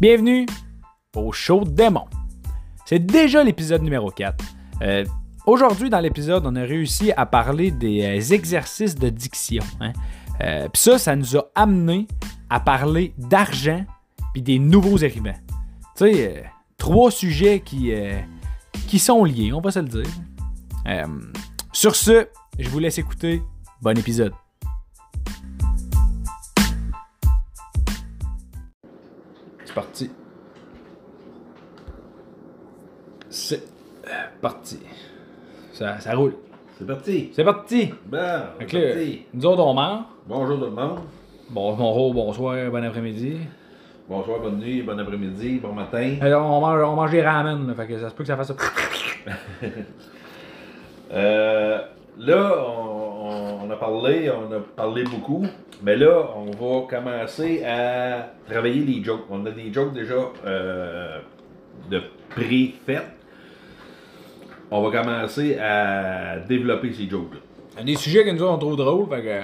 Bienvenue au show de Démon. C'est déjà l'épisode numéro 4. Aujourd'hui, dans l'épisode, on a réussi à parler des exercices de diction. Puis ça nous a amené à parler d'argent puis des nouveaux arrivants. Tu sais, 3 sujets qui sont liés, on va se le dire. Sur ce, je vous laisse écouter. Bon épisode. C'est parti. C'est parti. Ça roule. C'est parti. C'est parti. Bon, Fait c'est que là, parti. nous autres, on mange. Bonjour tout le monde. Bonjour, bonsoir, bon après-midi. Bonsoir, bonne nuit, bon après-midi, bon matin. On mange des ramen, là, fait que ça se peut que ça fasse ça. Là, on a parlé beaucoup, mais là, on va commencer à travailler les jokes. On a des jokes déjà de pré-faites. On va commencer à développer ces jokes-là. Des sujets que nous autres, on trouve drôles, fait que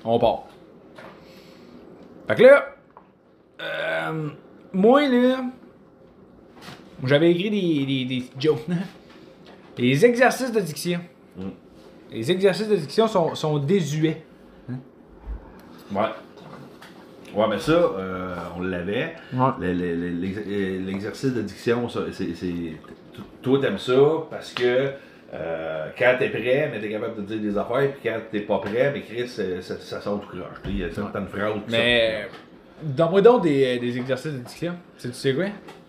on part. Fait que là, moi là, j'avais écrit des jokes, hein? Les exercices de diction. Les exercices de diction sont désuets. Ouais. Ouais, mais ça, on l'avait. Ouais. L'exercice de diction, toi, t'aimes ça parce que quand t'es prêt, mais t'es capable de dire des affaires, puis quand t'es pas prêt, mais Chris, ça sort tout croche. Il y a certaines phrases qui Mais, donne-moi donc des exercices de diction. Tu sais quoi?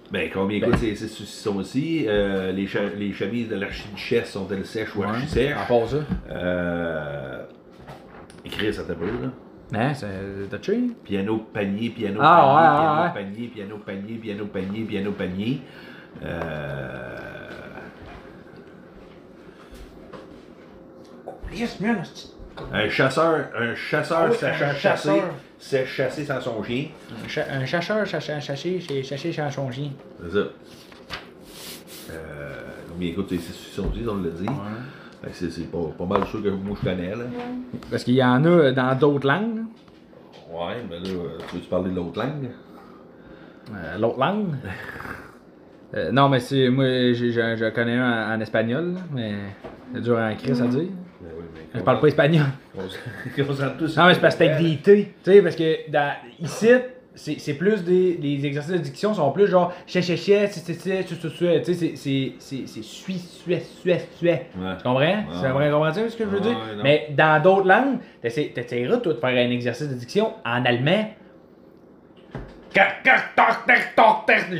Ben, combien coûtent ces saucissons aussi? Les chemises de l'archiduchesse sont-elles sèches ou archi-sèches? À part ça. Chris, ça t'a pas là? Hein, c'est touché? Piano, panier, piano, panier. piano, panier, piano, panier, piano, panier. Yes, man. Un chasseur sachant chasser, c'est chasser sans son chien. Un chasseur chasser sans son chien. C'est ça. Mais écoute, c'est son dit, on l'a dit. Ouais. C'est pas mal sûr que moi je connais là. Parce qu'il y en a dans d'autres langues. Ouais, mais là, tu veux-tu parler de l'autre langue? L'autre langue? Non, mais c'est moi, je connais un en espagnol, là, mais c'est dur en crise à dire. Ben oui, mais Je parle pas espagnol. On s'en tous. Non, mais c'est parce que c'est avec des T. Tu sais, parce que ici, c'est plus les exercices de diction sont plus genre tu sais, c'est Tu comprends? Ouais. C'est vrai, comprends-tu ce que je veux dire? Ouais, non. Mais dans d'autres langues, t'essaieras, toi, de faire un exercice de diction en allemand. Je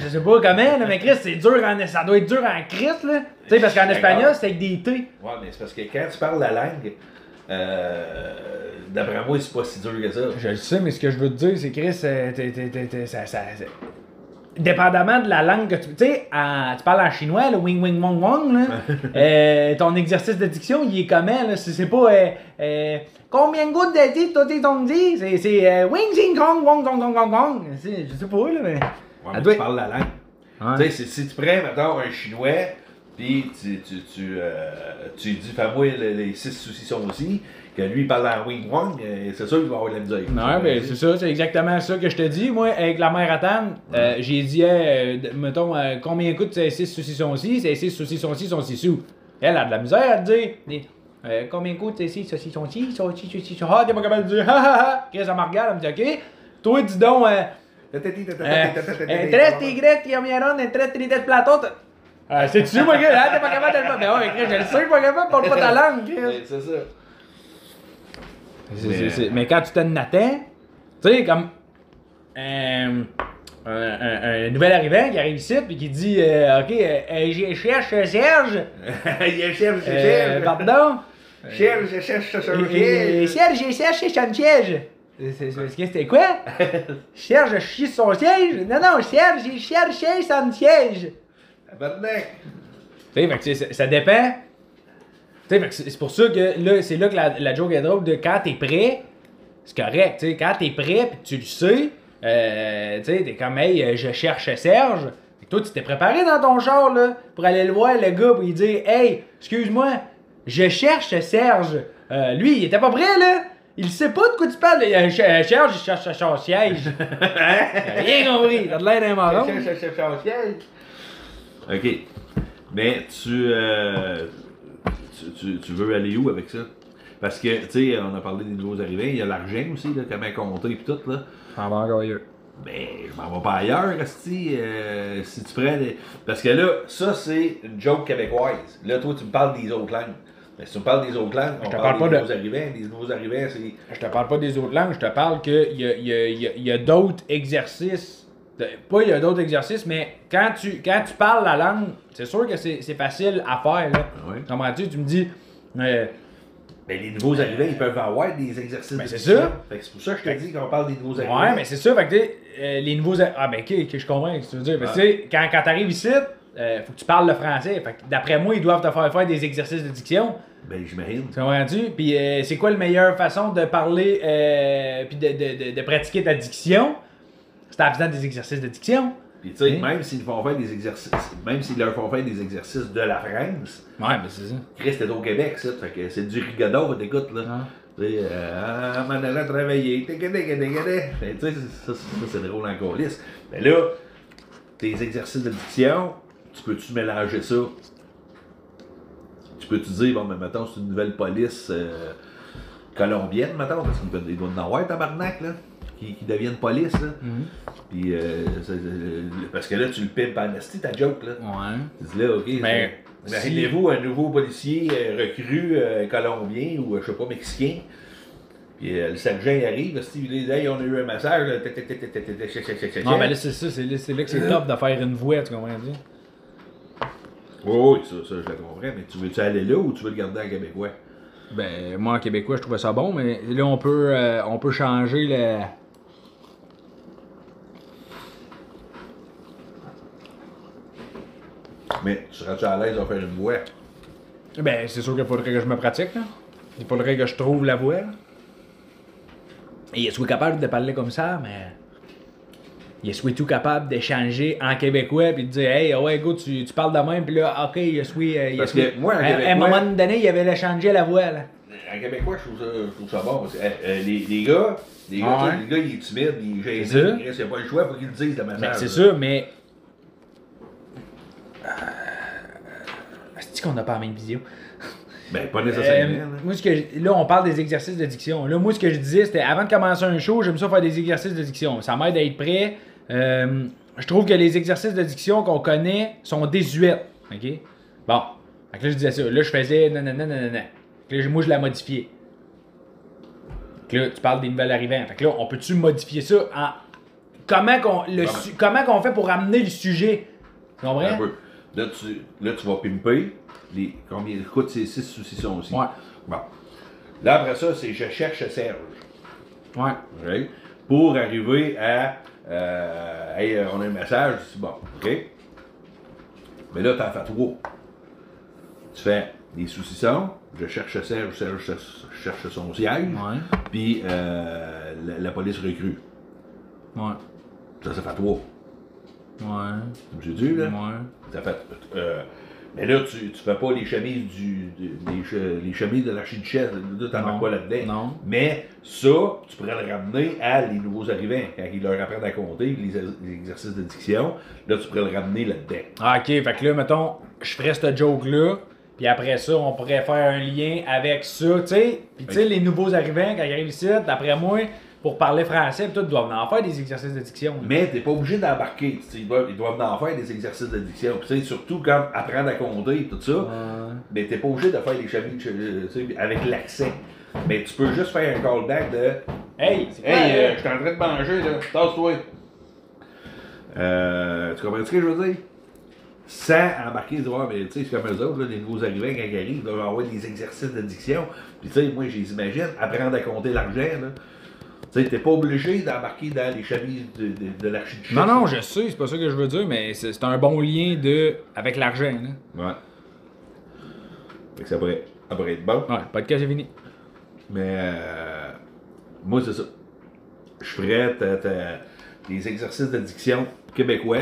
sais pas comment, là, mais Chris, c'est dur ça doit être dur en Chris, là. Tu sais, parce qu'en espagnol, c'est avec des T. Ouais, mais c'est parce que quand tu parles la langue, d'après moi, c'est pas si dur que ça. Je le sais, mais ce que je veux te dire, c'est Chris, dépendamment de la langue que tu sais, tu parles en chinois, le wing wing wong wong, là. Ton exercice de diction, il est comment, là? C'est pas combien de gouttes de dit, toi, t'es dit? C'est wing zing kong wong gong gong gong gong. Je sais pas, là, mais. Ouais, mais tu parles la langue. Ouais. Tu sais, si tu prends, mettons, un chinois, puis tu dis, fais-moi les 6 saucissons aussi, que lui, il parle en wing wong, c'est sûr qu'il va avoir de la misère. Ouais, ben c'est ça, c'est exactement ça que je te dis. Moi, avec la mère à Tam, j'ai dit, mettons, combien coûte ces 6 saucissons-ci? Ces 6 saucissons-ci sont 6 sous. Elle a de la misère à te dire. Combien coûte ces 6 saucissons-ci? Ah, t'es pas capable de dire, ha ha ha. Chris, elle me regarde, elle me dit, ok. Toi, dis donc, tres tigres qui comieron en tres tristes platos. C'est-tu, moi, gars? Ah, t'es pas capable de le faire. Ben ouais, Chris, je le sais, je suis pas capable, parle pas ta langue, Chris. C'est ça. Mais quand tu t'en attends, tu sais, comme un nouvel arrivant qui arrive ici et qui dit ok, je cherche Serge. Il cherche. Pardon? Je cherche Serge, je cherche son siège. C'était quoi? Serge chie son siège? Non, Serge, il cherche son siège. Tu sais, ça dépend. C'est pour ça que là, c'est là que la joke est drôle de quand t'es prêt, c'est correct. T'sais, quand t'es prêt pis tu le sais, t'es comme hey, je cherche Serge. Et toi, tu t'es préparé dans ton char là, pour aller le voir, le gars, pour lui dire hey, excuse-moi, je cherche Serge. Lui, il était pas prêt là. Il sait pas de quoi tu parles. Charles, il cherche son siège. Il a rien compris. T'as de l'air d'un marron. Cherche son siège. OK. Mais tu veux aller où avec ça? Parce que, tu sais, on a parlé des nouveaux arrivants, il y a l'argent aussi, là, comment compter et tout, là. On va encore ailleurs. Ben, je m'en vais pas ailleurs, Asti, si tu prends des... Parce que là, ça, c'est une joke québécoise. Là, toi, tu me parles des autres langues. Mais si tu me parles des autres langues, on parle des nouveaux arrivants. Les nouveaux arrivants, c'est... Je te parle pas des autres langues, je te parle qu'il y a d'autres exercices. Pas il y a d'autres exercices, mais quand tu parles la langue, c'est sûr que c'est facile à faire, là. Ouais. Comprends-tu? Tu me dis... Ben, les nouveaux arrivants, ils peuvent avoir des exercices Ben, de c'est diction. ça. Fait que c'est pour ça que je te dis qu'on parle des nouveaux arrivants. Ouais, mais c'est ça, fait que les nouveaux... Ah ben ok, je comprends ce que tu veux dire. Mais tu sais, quand t'arrives ici, faut que tu parles le français. Fait que d'après moi, ils doivent te faire des exercices de diction. Ben, j'imagine. Tu comprends-tu? Puis c'est quoi la meilleure façon de parler puis de pratiquer ta diction? C'est en faisant des exercices de diction. Puis tu sais, même s'ils font faire des exercices, même s'ils leur font faire des exercices de la France, Ouais, ben c'est ça. Chris, t'es au Québec, ça. Fait que c'est du rigodon, t'écoutes, là. Tu sais, m'en allant travailler, ben, tu sais, ça c'est drôle en coulisse. Mais là, tes exercices de diction, tu peux-tu mélanger ça? Tu peux-tu dire, bon, mais mettons, c'est une nouvelle police colombienne, mettons, parce qu'il doit en avoir, tabarnak, là, qui deviennent police, là. Puis, parce que là, tu le pimpes en esti, ta joke, là. Ouais. Tu dis là, OK, Mais imaginez-vous un nouveau policier recru colombien ou, je sais pas, mexicain. Puis le sergent il arrive, il dit, hey, on a eu un massage. Non, ben là, c'est ça, c'est là que c'est top de faire une voix, tu comprends dire? Oui, ça, je le comprends, mais tu veux-tu aller là ou tu veux le garder en québécois? Ben, moi, en québécois, je trouvais ça bon, mais là, on peut changer le... Mais tu seras-tu à l'aise de faire une voix? Ben, c'est sûr qu'il faudrait que je me pratique, là. Il faudrait que je trouve la voix, là. Et il soit capable de parler comme ça, mais... Il soit tout capable d'échanger en québécois puis de dire hey ouais go tu parles de même puis là ok Parce que moi en à un moment donné il avait changé la voix là. En québécois je trouve ça bon parce que les gars il est timide, il est gêné, il n'a pas le choix, faut qu'il le dise de ma Ben, c'est sûr mais c'est qu'on n'a pas la même vision. Ben, pas nécessairement. Moi, là, on parle des exercices de diction. Là, moi, ce que je disais, c'était avant de commencer un show, j'aime ça faire des exercices de diction. Ça m'aide à être prêt. Je trouve que les exercices de diction qu'on connaît sont désuets. OK? Bon. Fait que là, je disais ça. Là, je faisais nanana. Là, moi, je la modifiais. Fait que là, tu parles des nouvelles arrivants. Fait que là, on peut-tu modifier ça en. Comment qu'on fait pour amener le sujet? Tu comprends? Un peu. Là, tu vas pimper. Combien écoute, c'est 6 saucissons aussi. Ouais. Bon. Là, après ça, c'est je cherche Serge. Ouais. Okay? Pour arriver à. Hey, on a un message. C'est bon. OK? Mais là, t'en fais 3. Tu fais des saucissons. Je cherche Serge. Serge cherche son siège. Ouais. Puis la police recrue. Ouais. Ça fait 3. Ouais. J'ai dit, là? Ouais. Ça fait. Mais là, tu fais pas les chemises les chemises de l'archiduchesse, là, t'en mets pas là-dedans. Non. Mais ça, tu pourrais le ramener à les nouveaux arrivants, quand ils leur apprennent à compter, les exercices de diction, là, tu pourrais le ramener là-dedans. Ah, ok, fait que là, mettons, je ferais ce joke-là, puis après ça, on pourrait faire un lien avec ça, tu sais. Puis tu sais, les nouveaux arrivants, quand ils arrivent ici, d'après moi, pour parler français, pis tout, ils doivent en faire des exercices de diction. Là. Mais t'es pas obligé d'embarquer. Ils doivent en faire des exercices de diction. Puis surtout comme apprendre à compter et tout ça. Mais t'es pas obligé de faire les chemises avec l'accent. Mais tu peux juste faire un callback de hey, je suis en train de manger là, tasse-toi. Tu comprends ce que je veux dire? Sans embarquer, dire, mais tu sais, c'est comme eux autres, là, les nouveaux arrivants, quand ils arrivent, ils doivent avoir des exercices de diction. Puis tu sais, moi, je les imagine, apprendre à compter l'argent, là. Tu sais, t'es pas obligé d'embarquer dans les chemises de l'archiduchesse. Non, je sais, c'est pas ça que je veux dire, mais c'est un bon lien avec l'argent. Là. Ouais. Fait que ça pourrait être bon. Ouais, le podcast est fini. Mais moi, c'est ça. Je ferais des exercices de diction québécois.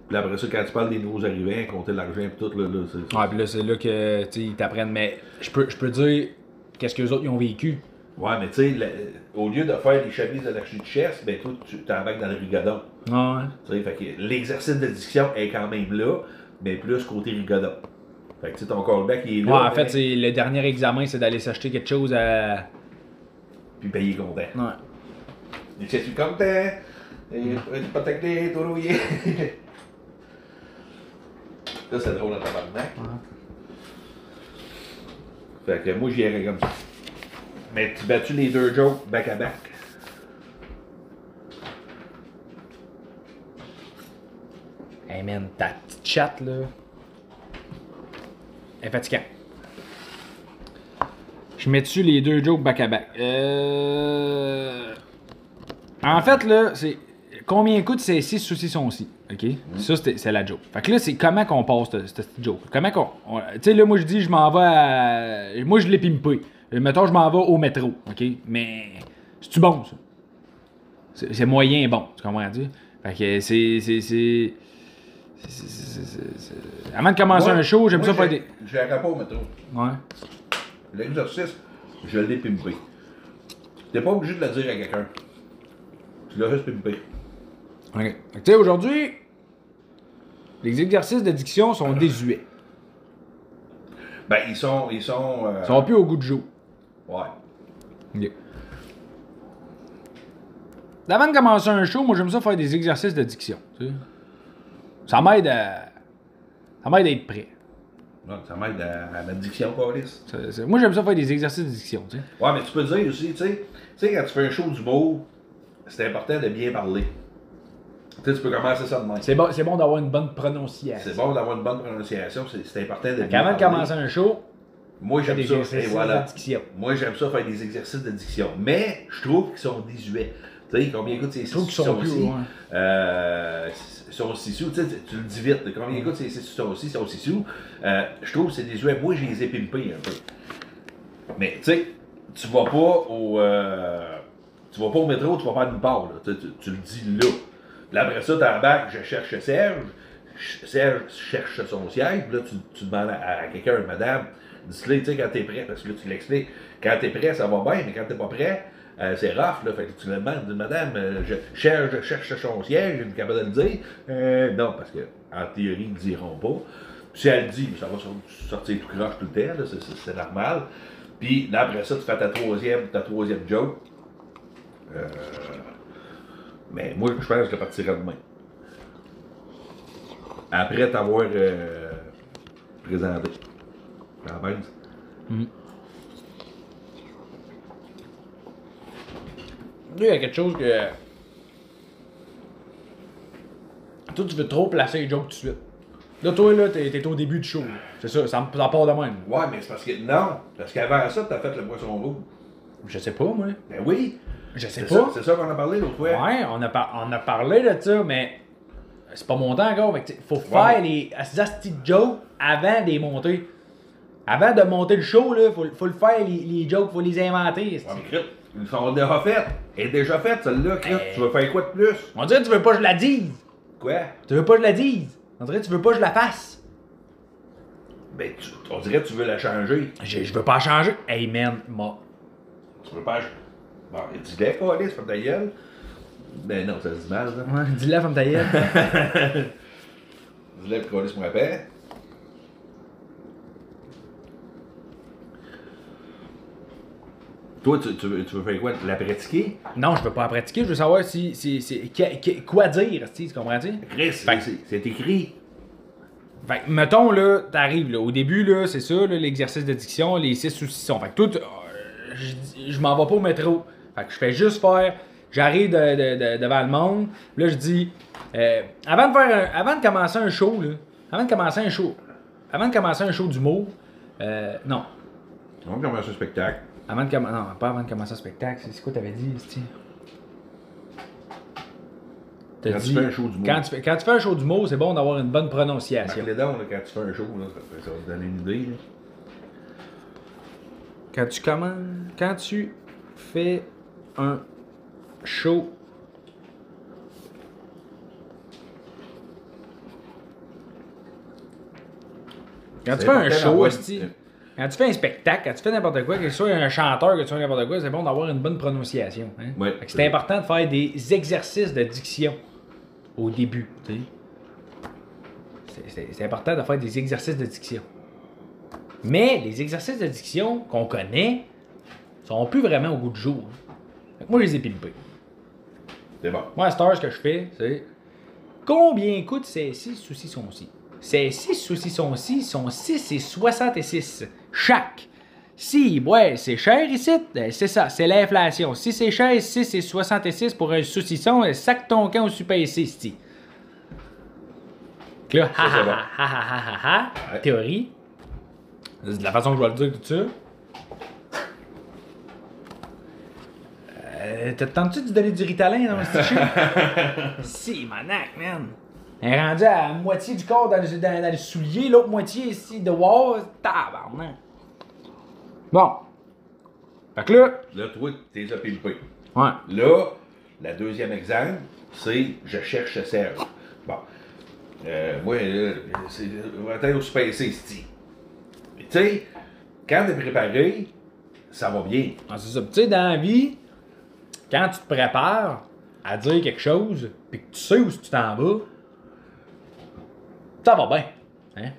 Puis après ça, quand tu parles des nouveaux arrivants, compter l'argent et tout, là, c'est... Ouais, puis là, c'est là que ils t'apprennent. Mais je peux dire qu'est-ce qu'eux autres ils ont vécu. Ouais, mais tu sais, au lieu de faire les chemises de l'archiduchesse, ben toi, tu t'embarques dans le rigodon. Ouais. Tu sais, fait que l'exercice de diction est quand même là, mais plus côté rigodon. Fait que tu sais, ton callback, il est Ouais, là. en fait, le dernier examen, c'est d'aller s'acheter quelque chose à. Puis ben, il est content. Ouais. Il dit, je suis content. Et pas taclé, tout rouillé. Ça, c'est drôle dans tabarnak. Ouais. Fait que moi, j'y irais comme ça. Mais tu battu les deux jokes back à back. Hey man, ta petite chatte là. Elle est fatigante. Je mets-tu les deux jokes back à back? En fait, là, c'est. Combien coûte ces 6 saucissons-ci? OK? Ça, c'est la joke. Fait que là, c'est comment qu'on passe cette joke? Comment qu'on. Tu sais, là, moi, je dis, je m'en vais à. Moi, je l'ai pimpé. Mettons, je m'en vais au métro. OK? Mais. C'est-tu bon, ça? C'est moyen bon. Tu comprends dire? Fait que c'est. Avant de commencer un show, j'aime ça faire des. Je n'irai pas au métro. Ouais. L'exercice, je l'ai pimpé. T'es pas obligé de le dire à quelqu'un. Tu l'as juste pimpé. OK. Tu sais, aujourd'hui, les exercices de diction sont désuets. Ben, ils sont. Ils sont plus au goût du jour. Ouais. OK. Avant de commencer un show, moi, j'aime ça faire des exercices de diction. Tu sais. Ça m'aide à être prêt. Non, ça m'aide à ma diction, Carlis. Moi, j'aime ça faire des exercices de diction, tu sais. Ouais, mais tu peux dire aussi, tu sais, quand tu fais un show d'humour, c'est important de bien parler. Tu sais, tu peux commencer ça de même. C'est bon d'avoir une bonne prononciation. C'est bon d'avoir une bonne prononciation, c'est important de bien parler. Avant de commencer un show, moi j'aime ça, et voilà. de diction. Moi j'aime ça faire des exercices de diction. Mais je trouve qu'ils sont désuets. Tu sais, combien écoute ces 6 plus, sont 6 sous, tu sais, tu le dis vite. Combien écoute ces 6 sont 6 sous. Je trouve que c'est désuet. Moi, je les ai pimpés un peu. Mais tu sais, tu vas pas au métro, tu vas pas nulle part. Là. Tu le dis là. Puis après ça, t'embarques, je cherche Serge. Serge cherche son siège. Puis là, tu demandes à quelqu'un, madame, dis-le, tu sais, quand t'es prêt. Parce que là, tu l'expliques. Quand t'es prêt, ça va bien, mais quand t'es pas prêt, c'est rough, là. Fait que tu le demandes, dis, madame, je cherche son siège, je suis capable de le dire. Non, parce que en théorie, ils ne diront pas. Puis si elle le dit, ça va sortir tout croche tout le temps, là, c'est normal. Puis là, après ça, tu fais ta troisième joke. Mais moi, je pense que je partirais demain. Après t'avoir présenté. La même. Il y a quelque chose que. Toi, tu veux trop placer les jokes tout de suite. Là, toi, là, t'es au début du show. C'est ça part de même. Ouais, mais c'est parce que. Non, parce qu'avant ça, t'as fait le poisson rouge. Je sais pas, moi. Ben oui. Je sais pas. C'est ça qu'on a parlé l'autre fois. Ouais, on a parlé de ça, mais c'est pas monté encore. Il faut faire les astis jokes avant de les monter. Avant de monter le show, là, faut le faire, les jokes, faut les inventer. Ouais, mais ils sont déjà faits. Elle est déjà faite, celle-là. Tu veux faire quoi de plus? On dirait que tu veux pas que je la dise. Quoi? Tu veux pas que je la dise. On dirait que tu veux pas que je la fasse. Ben, on dirait que tu veux la changer. Je veux pas changer. Hey man, moi. Tu veux pas. Bon, dis-le, Calis, ferme ta gueule. Ben non, ça se dit mal, là. Ouais, dis-le, femme ta gueule. Dis-le, Calis, me rappelle. Toi, tu veux faire quoi? La pratiquer? Non, je veux pas la pratiquer. Je veux savoir quoi dire, tu comprends-tu? Chris, c'est écrit. Fait que, mettons, là, t'arrives, là, au début, là, c'est ça, là, l'exercice de diction, les 6 saucissons. Fait que toi, je m'en vais pas au métro. Fait que je fais juste faire, j'arrive devant le monde, là, je dis, avant de commencer un show, là, avant de commencer un show d'humour, non. On va commencer un spectacle. Non, pas avant de commencer un spectacle, c'est quoi t'avais dit, Esti? Quand tu fais un show d'humour. Quand tu fais un show d'humour, c'est bon d'avoir une bonne prononciation. Marque les dents, là, quand tu fais un show, là, ça va te donner une idée. Là. Quand tu fais un show. Quand tu fais un show, esti. quand tu fais un spectacle, quand tu fais n'importe quoi, que ce soit un chanteur, que tu fais n'importe quoi, c'est bon d'avoir une bonne prononciation. Hein? Ouais, Fait que c'est important de faire des exercices de diction au début. Tu sais. C'est important de faire des exercices de diction. Mais les exercices de diction qu'on connaît sont plus vraiment au goût du jour. Fait que moi, je les ai pimpés. C'est bon. Moi, à cette heure, ce que je fais, c'est combien coûte ces 6 saucissons-ci? Ces 6 saucissons-ci sont 6 et 66 chaque. Si, ouais, c'est cher ici, c'est ça, c'est l'inflation. Si c'est cher, 6 et 66 pour un saucisson, sac ton camp au super ici, c'ti. Là, Ouais. théorie. C'est de la façon que je vais le dire, tout ça. T'as tenté de donner du Ritalin dans ce t-shirt? Si, manac, man. Elle est rendue à moitié du corps dans le soulier, l'autre moitié ici de wow, tabarnak. Bon. Fait que là. Là, toi, t'es là pimpé. Ouais. Là, la deuxième exemple, c'est je cherche Serge. Bon. Moi, c'est va être au Super City. Tu sais, quand t'es préparé, ça va bien. Ah, c'est ça. Tu sais, dans la vie, quand tu te prépares à dire quelque chose, puis que tu sais où tu t'en vas, ça va bien. Hein?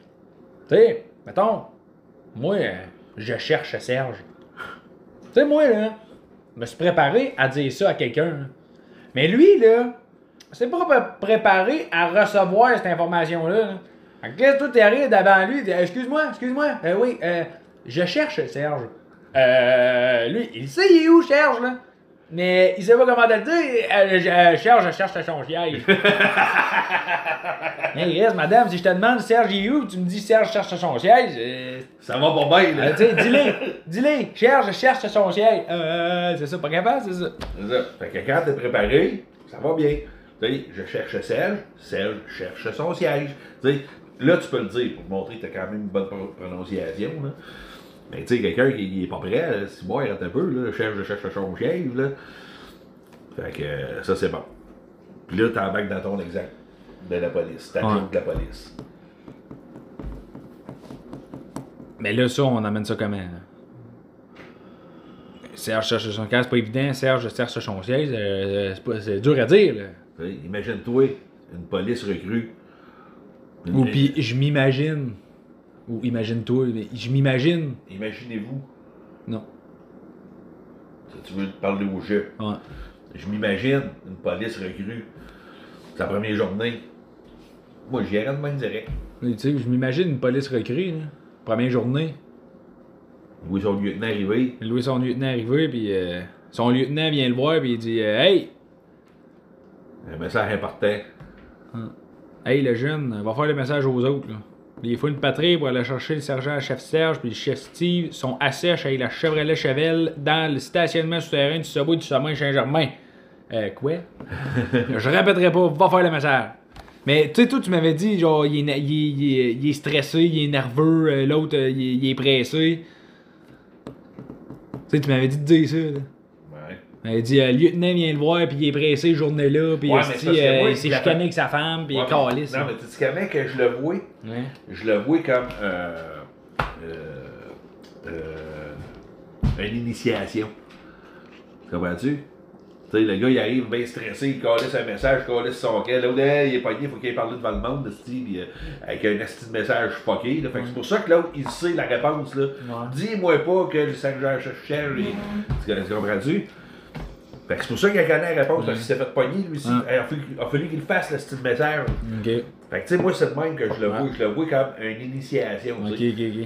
Tu sais, mettons, moi, je cherche Serge. Tu sais, moi, là, je me suis préparé à dire ça à quelqu'un. Là. Mais lui, là, c'est pas préparé à recevoir cette information-là. Là. Fait que qu'est-ce que toi, t'arrives devant lui, excuse-moi, oui, je cherche Serge. Lui, il sait il est où, Serge, là. Mais il sait pas comment te le dire. Je cherche son siège. Hey, reste, madame, si je te demande Serge il est où, tu me dis Serge cherche son siège. Ça va pas bien, là. Tu sais, dis-le, Serge cherche son siège. C'est ça, pas capable, c'est ça. C'est ça. Fait que quand t'es préparé, ça va bien. Tu sais, je cherche Serge cherche son siège. Tu sais, là, tu peux le dire pour montrer que t'as quand même une bonne prononciation, là. Mais tu sais, quelqu'un qui est pas prêt, là, si moi, il rate un peu, là, je cherche son siège, là. Fait que ça, c'est bon. Puis là, t'embarques dans ton exemple de la police. T'as joke de la police. Mais là, ça, on amène ça comment? Là? Serge cherche son siège, c'est pas évident. Serge cherche son siège, c'est dur à dire, là. T'sais, imagine-toi, une police recrue. Ou puis, je m'imagine. Ou imagine-toi, mais je m'imagine. Imaginez-vous. Non. Tu veux parler au jeu. Ouais. Je m'imagine une police recrue. Sa première journée. Moi, j'y irais de même direct. Tu sais, je m'imagine une police recrue, là. Première journée. Louis son lieutenant arrivé. Louis son lieutenant arrivé, puis son lieutenant vient le voir, puis il dit Hey! Un message important. Hey, le jeune, va faire le message aux autres, là. Il faut une patrie pour aller chercher le sergent-chef Serge puis le chef Steve sont à sèche avec la Chevrolet Chevelle dans le stationnement souterrain du Subway du Sommet Saint-Germain. Quoi? Je répéterai pas, va faire le message. Mais tu sais, toi, tu m'avais dit, genre, il est stressé, il est nerveux, l'autre, il est pressé. Tu sais, tu m'avais dit de dire ça, là. Il dit, le lieutenant vient le voir, puis il est pressé cette journée-là, puis il s'est chicané avec sa femme, puis il est calisse. Non, mais tu sais comment que je le vois? Ouais. Je le vois comme une initiation. Comprends-tu? Tu sais, le gars, il arrive bien stressé, il calisse un message, il calisse son quai. L'autre, il est pogné, il faut qu'il parle devant le monde, avec un esti de message fucké. Fait que c'est pour ça que l'autre, il sait la réponse. Là. Ouais. Dis-moi pas que le sergent cherche. Tu comprends-tu? Fait que c'est pour ça qu'il a connaît la réponse, parce qu'il s'est fait pogner, lui aussi. Il a fallu qu'il fasse le style message. Okay. Fait que tu sais, moi, c'est de même que je le vois. Je le vois comme une initiation. Ok. Je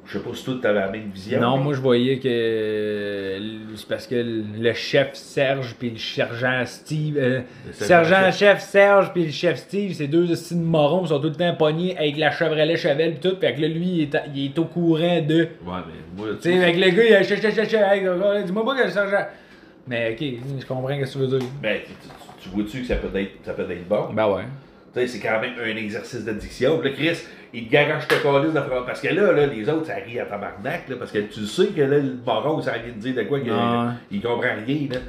sais pas si toi, tu avais la même vision. Non, moi, je voyais que c'est parce que le chef Serge puis le sergent Steve... sergent-chef Serge puis le chef Steve, ces deux styles de morons sont tout le temps pognés avec la Chevrolet Chevelle pis tout. Fait que là, lui, il est au courant de... Ouais, mais moi... Tu sais, avec le gars, il a... Dis-moi pas que le sergent... Mais ok, je comprends ce que tu veux dire. Ben, tu vois-tu que ça peut être bon? Ben ouais. Tu sais, c'est quand même un exercice d'addiction. Là, Chris, il te garoche te calisse de front. Parce que là, les autres, ça rit à tabarnak, là, parce que tu sais que là, le moron, ça vient de dire de quoi qu'il comprend rien, là.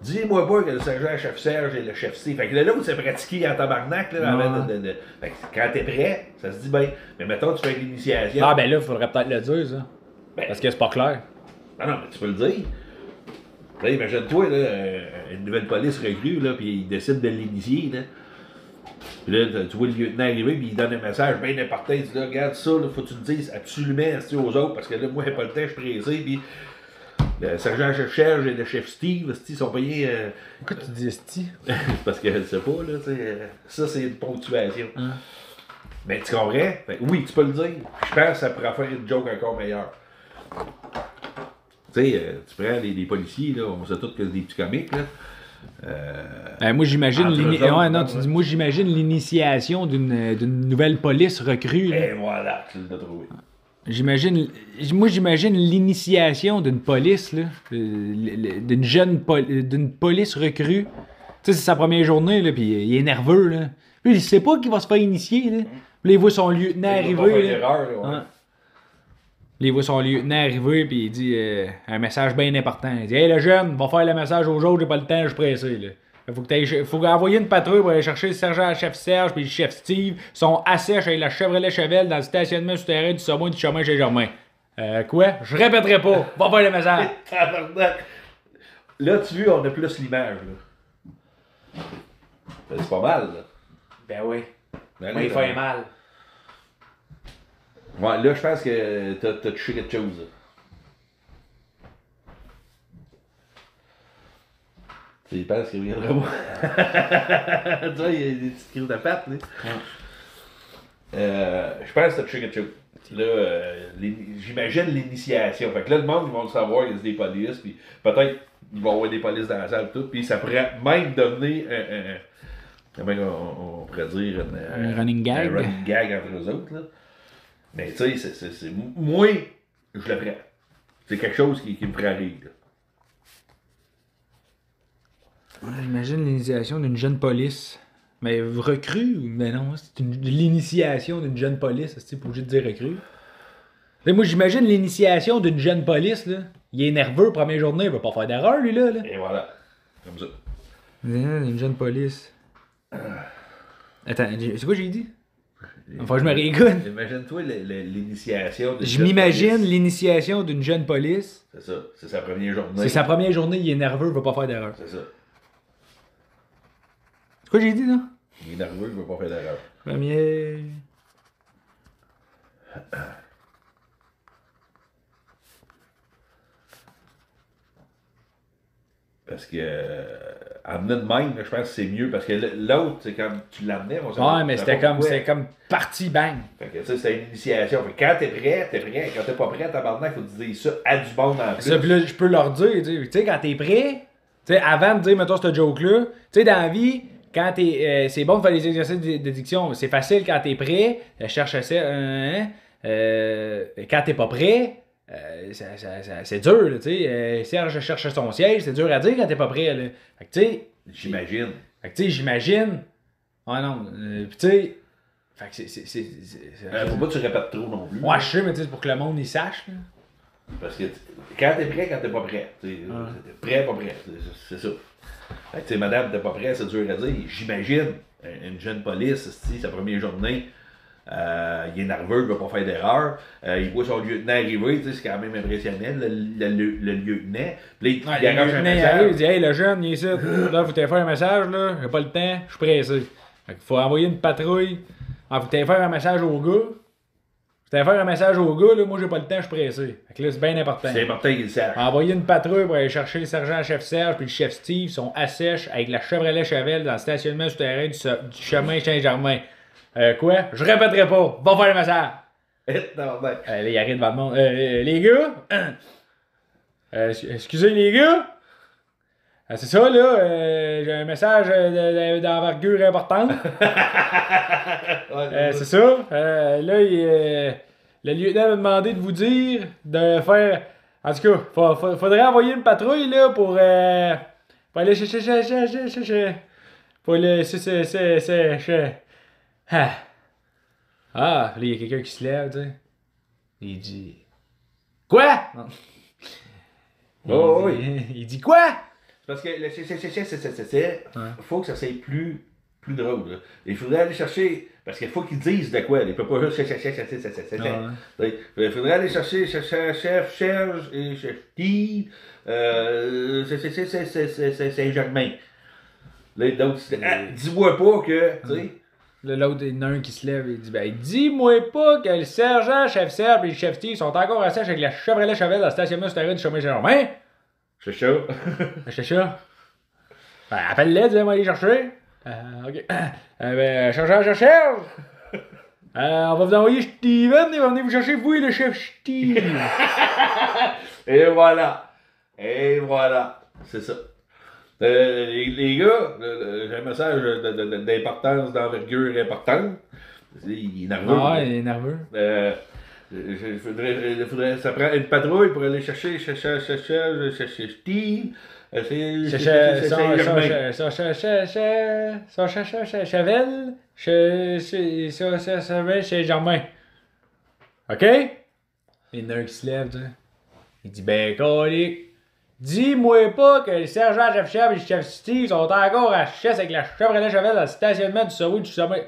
Dis-moi pas que le sergent chef Serge et le chef Steve. Fait que là, où c'est pratiqué en tabarnak, là, avant Fait que quand t'es prêt, ça se dit bien. Mais mettons, tu fais l'initiation. Ah, ben là, il faudrait peut-être le dire, ça. Ben, parce que c'est pas clair. Non, mais tu peux le dire. Là, imagine-toi, là, une nouvelle police recrue, là, puis il décide de l'initier, là. Puis là, tu vois le lieutenant arriver, puis il donne un message bien important. Il dit là, regarde ça, là, faut que tu le dises absolument aux autres, parce que là, moi, j'ai pas le temps, je suis pressé, puis le sergent chef Serge et le chef Steve, ils sont payés. Pourquoi tu dis Esti? Parce que je sais pas, là, tu sais. Ça, c'est une ponctuation. Mais tu comprends? Fait, oui, tu peux le dire. Je pense que ça pourrait faire une joke encore meilleure. Tu sais, tu prends les policiers, là, on sait tous que c'est des petits comiques, là. Moi j'imagine moi j'imagine l'initiation d'une nouvelle police recrue. Là. Et voilà, tu l'as trouvé. J'imagine l'initiation d'une police, là, d'une police recrue. Tu sais, c'est sa première journée, là, puis il est nerveux. Là. Puis il sait pas qu'il va se faire initier. Là. Puis il voit son lieutenant arriver. Il voit son lieutenant arriver, puis il dit un message bien important. Il dit hey, le jeune, va faire le message aux autres, j'ai pas le temps, je suis pressé. Là. Faut envoyer une patrouille pour aller chercher le sergent-chef Serge puis le chef Steve. Ils sont assèches avec la Chevrolet Chevelle dans le stationnement souterrain du sommet du chemin chez Germain. Quoi? Je répéterai pas. Va faire le message. Là, tu vois, on a plus l'image. C'est pas mal. Là. Ben oui. Il fait mal. Ouais, là, je pense que t'as touché quelque chose. Là. Tu penses qu'il viendra pas. Tu vois, il y a des petites crises de pattes, là. Je pense que t'as touché quelque chose. Là, j'imagine l'initiation. Fait que là, le monde, ils vont le savoir, il y a des polices, puis peut-être ils vont avoir des polices dans la salle, tout, puis ça pourrait même devenir comment on pourrait dire un running gag. Un running gag entre eux autres, là. Mais tu sais, moi, je le ferais. C'est quelque chose qui me ferait rire, là. J'imagine l'initiation d'une jeune police. Mais recrue? Mais non, c'est l'initiation d'une jeune police. C'est pas obligé de dire recrue. Mais moi, j'imagine l'initiation d'une jeune police. Là. Il est nerveux, première journée, il va pas faire d'erreur, lui, là. Et voilà. Comme ça. Une jeune police. Attends, c'est quoi j'ai dit? Enfin, je me réécoute. Imagine-toi l'initiation d'une Je m'imagine l'initiation d'une jeune police. C'est ça. C'est sa première journée. C'est sa première journée, il est nerveux, il va pas faire d'erreur. C'est ça. C'est quoi j'ai dit, là? Il est nerveux, il va pas faire d'erreur. Premier. Parce que amener de même, je pense que c'est mieux. Parce que l'autre, c'est comme tu l'amenais. Ouais, mais c'était comme parti bang. Fait que ça, c'est une initiation. Fait que quand t'es prêt, t'es prêt. Quand t'es pas prêt, tabarnak, faut te dire ça à du bon dans le ça, puis là, je peux leur dire, tu sais, quand t'es prêt, tu sais, avant de dire, mettons, ce joke-là, tu sais, dans la vie, quand t'es. C'est bon de faire des exercices de diction. C'est facile quand t'es prêt. Cherche ça. Quand t'es pas prêt. C'est dur, tu sais. Serge cherche son siège, c'est dur à dire quand t'es pas prêt, là. Fait que, tu sais. J'imagine. Fait que, tu sais, j'imagine. Ouais, non. Puis, tu sais. Fait que c'est. Faut pas que tu répètes trop non plus. Ouais, je sais, mais tu sais, pour que le monde y sache, là. Parce que quand t'es prêt, quand t'es pas prêt. T'es prêt, pas prêt. C'est ça. Fait que, tu sais, madame, t'es pas prêt, c'est dur à dire. J'imagine. Une jeune police, sa première journée. Il est nerveux, il ne veut pas faire d'erreur. Il voit son lieutenant arriver, c'est quand même impressionnant, le lieutenant. Puis là, il arrange un message. Arrive, il dit hey, le jeune, il est ici. Là, faut faire un message, là. J'ai pas le temps, je suis pressé. Fait qu'il faut envoyer une patrouille. Faut faire un message au gars. Faut faire un message au gars, là. Moi, j'ai pas le temps, je suis pressé. Fait que là, c'est bien important. C'est important qu'il le sache. Envoyer une patrouille pour aller chercher le sergent-chef Serge puis le chef Steve. Ils sont assèches avec la Chevrolet Chevelle dans le stationnement souterrain du chemin Saint-Germain. Quoi? Je répéterai pas. Va faire le message. Là, il arrive devant le monde. Les gars? Excusez les gars? C'est ça, là. J'ai un message d'envergure importante. C'est ça. Là, le lieutenant m'a demandé de vous dire de faire... En tout cas, faudrait envoyer une patrouille, là, pour aller chercher... Pour le... là, il y a quelqu'un qui se lève, tu sais. Il dit... Quoi? Oui. Il dit quoi? parce que le faut que ça soit plus drôle. Là. Il faudrait aller chercher, parce qu'il faut qu'ils disent de quoi. Il peut pas juste il faudrait aller chercher chef Serge et chef Steve, Saint-Germain. Là, donc, dis-moi pas que, tu sais. Là, l'autre, il y en a un qui se lève et il dit ben, dis-moi pas que le sergent, chef Serge et le chef Steve sont encore assis avec la Chevrolet Chevelle dans le stationnement souterrain du chemin Saint-Germain. C'est ça. C'est ça. Ben, appelle-les, dis-moi aller chercher. Ok. Ben, Serge. On va vous envoyer Steven, il va venir vous chercher, vous et le chef Steve. Et voilà. C'est ça. Les gars, j'ai un message d'importance, d'envergure importante. Il est nerveux. Ah, il est nerveux. Ça prend une patrouille pour aller chercher Steve. Chevel, chez Germain. OK? Il y en a un qui se lève, il dit ben, colique. Dis-moi pas que le sergent chef Chef et le chef Steve sont encore à Chess avec la Chevrolet Chevelle dans le stationnement du Subway du chemin.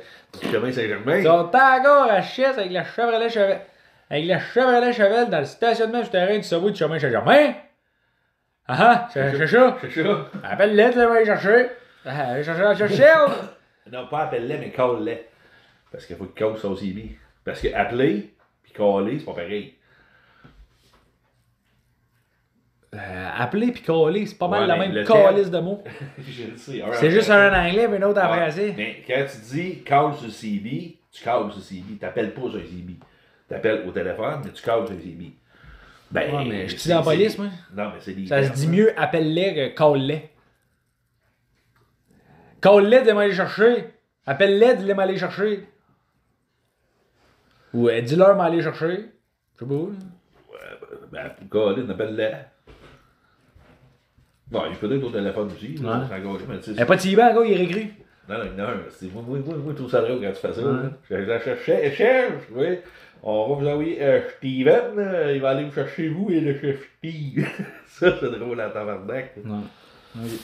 Du chemin Saint-Germain. Ils sont encore à Chess avec la Chevrolet Chevelle. Avec la Chevrolet Chevelle dans le stationnement du terrain du Subway du chemin Saint-Germain. Ah, c'est ça. Appelle-les, tu vas aller chercher. Allez chercher. Non, pas appelle-les, mais call-les. Parce qu'il faut qu'ils callent ça aussi bien. Parce que appeler puis caller, c'est pas pareil. Appeler puis caller, c'est pas mal la même calice de mots. Je le sais. C'est juste un en anglais mais un autre en français. Mais quand tu dis call sur CB, tu calls sur CB. T'appelles pas sur un CB. T'appelles au téléphone, mais tu calls sur un CB. Ben, ouais, mais je suis dans la police, moi. Non, mais c'est des. Ça se dit mieux appelle-les que call-les. Call-les, dis-moi aller chercher. Appelle-les, dis-les m'aller chercher. Ou dis-leur m'aller chercher. Je sais pas. Ben, pour caller, appelle-les. Bon, il peut être au téléphone aussi. Là, ouais. Il n'y a pas de Tiban, gars, il est récru. Non, c'est moi, tout ça drôle quand tu fais ça. Ouais. Cherche, oui. On va vous envoyer Steven, il va aller vous chercher vous et le chef Steve. Ça, c'est drôle à tabarnak. Non. Okay.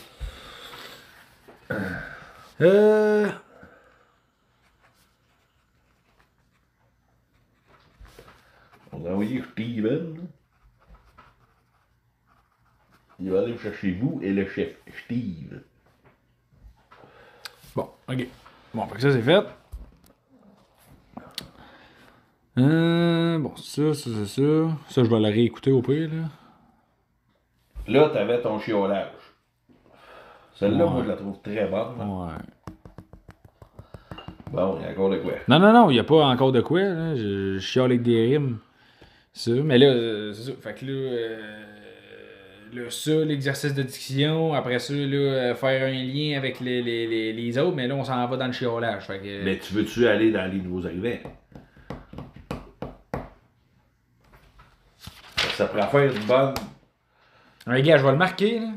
On va envoyer Steven. Il va aller vous chercher vous et le chef Steve. Bon, ok. Bon, ça c'est fait. Bon, ça. Ça, je vais la réécouter au pire, là. Là, t'avais ton chiolage. Celle-là, ouais. moi, je la trouve très bonne. Là. Ouais. Bon, il y a encore de quoi. Non, il n'y a pas encore de quoi, là. Je chiale avec des rimes. Ça, mais là, c'est ça. Fait que là, ça, l'exercice de diction. Après ça, là, faire un lien avec les autres. Mais là, on s'en va dans le chiolage. Fait que... Mais tu veux-tu aller dans les nouveaux arrivants? Ça pourrait faire une bonne... Un gars, je vais le marquer, là.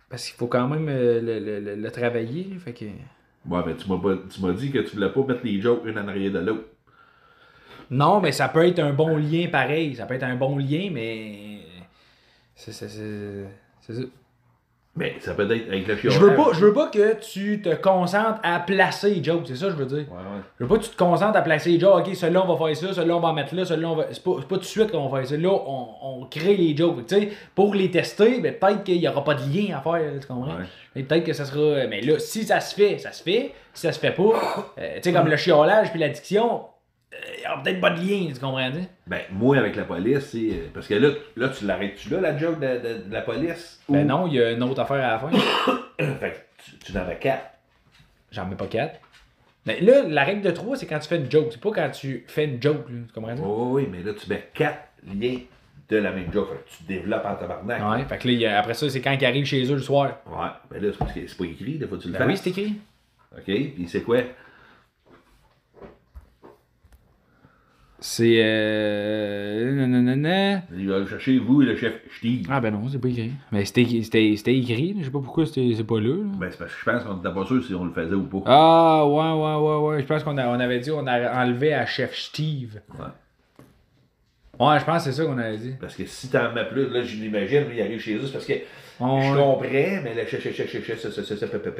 Parce qu'il faut quand même le travailler, là, fait que... Ouais, mais tu m'as dit que tu voulais pas mettre les jokes une en arrière de l'autre. Non, mais ça peut être un bon lien pareil. Ça peut être un bon lien, mais... C'est ça. Mais ça peut être avec le chiolage. Je veux pas que tu te concentres à placer les jokes, c'est ça que je veux dire. Ouais. Je veux pas que tu te concentres à placer les jokes. Ok, celui-là on va faire ça, celui-là on va en mettre là, celui-là on va. C'est pas tout de suite qu'on va faire ça. Là, on crée les jokes. Tu sais, pour les tester, ben, peut-être qu'il y aura pas de lien à faire, tu comprends? Ouais. Et peut-être que ça sera. Mais là, si ça se fait, ça se fait. Si ça se fait pas, tu sais, comme le chiolage puis l'addiction, il y aura peut-être pas de lien, tu comprends? Ben, moi, avec la police, c'est. Parce que là tu l'arrêtes-tu là, la joke de la police? Ben non, il y a une autre affaire à la fin. Fait que tu en as 4. J'en mets pas 4. Mais là, la règle de 3, c'est quand tu fais une joke. C'est pas quand tu fais une joke, là. Tu comprends? Oui, mais là, tu mets 4 liens de la même joke. Fait que tu développes en tabarnak. Ouais, fait que là, après ça, c'est quand ils arrivent chez eux le soir. Ouais, mais là, c'est parce que c'est pas écrit, des fois tu le fais. Oui, c'est écrit. OK, puis c'est quoi? C'est. Il va aller chercher vous et le chef Steve. Ah ben non, c'est pas écrit. Mais c'était écrit, je sais pas pourquoi c'est pas là. Ben c'est parce que je pense qu'on était pas sûr si on le faisait ou pas. Ah ouais. Je pense qu'on avait dit on a enlevé à chef Steve. Ouais. Ouais, je pense que c'est ça qu'on avait dit. Parce que si t'en mets plus, là, je l'imagine, lui, il arrive chez eux, c'est parce que Ouais. je comprends, mais le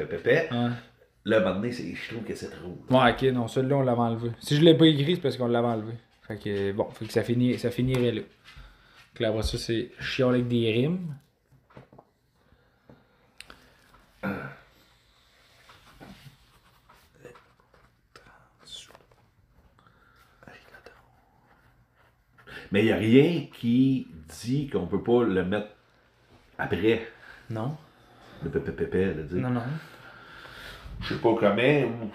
pépé. Ouais. Là, maintenant, je trouve que c'est trop. Ouais, ok, non, celui-là, on l'avait enlevé. Si je l'ai pas écrit, c'est parce qu'on l'avait enlevé. Fait que, bon, fait que ça finirait là. Donc là, après ça, c'est chiant avec des rimes. Mais il n'y a rien qui dit qu'on peut pas le mettre après. Non. Le pépé, le dire. Non, non. Je sais pas comment,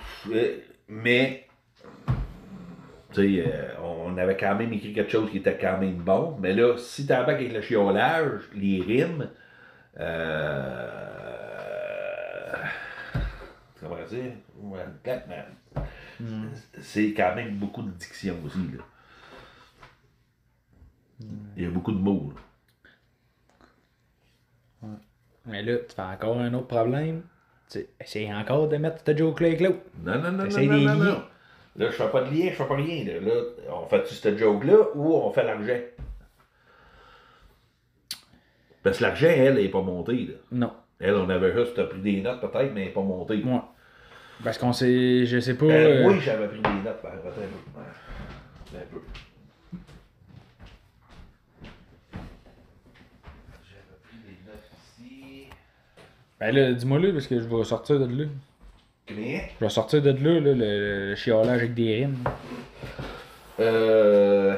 mais tu sais, on avait quand même écrit quelque chose qui était quand même bon. Mais là, si t'embarques avec le chiolage, les rimes, comment dire, c'est quand même beaucoup de diction aussi. Là. Il y a beaucoup de mots. Ouais. Mais là, tu fais encore un autre problème. Tu essayes encore de mettre ta joke-là avec l'autre. Non. Non. Là, je fais pas de lien, je fais pas rien. Là, on fait-tu cette joke-là ou on fait l'argent? Parce que l'argent, elle est pas montée. Là. Non. Elle, on avait juste pris des notes peut-être, mais elle n'est pas montée. Ouais. Parce qu'on sait. Je sais pas. Oui, j'avais pris des notes, attends un peu. Un peu. J'avais pris des notes ici. Ben là, dis-moi là, parce que je vais sortir de là. Combien? Je vais sortir de là, le chiolage avec des rimes. Un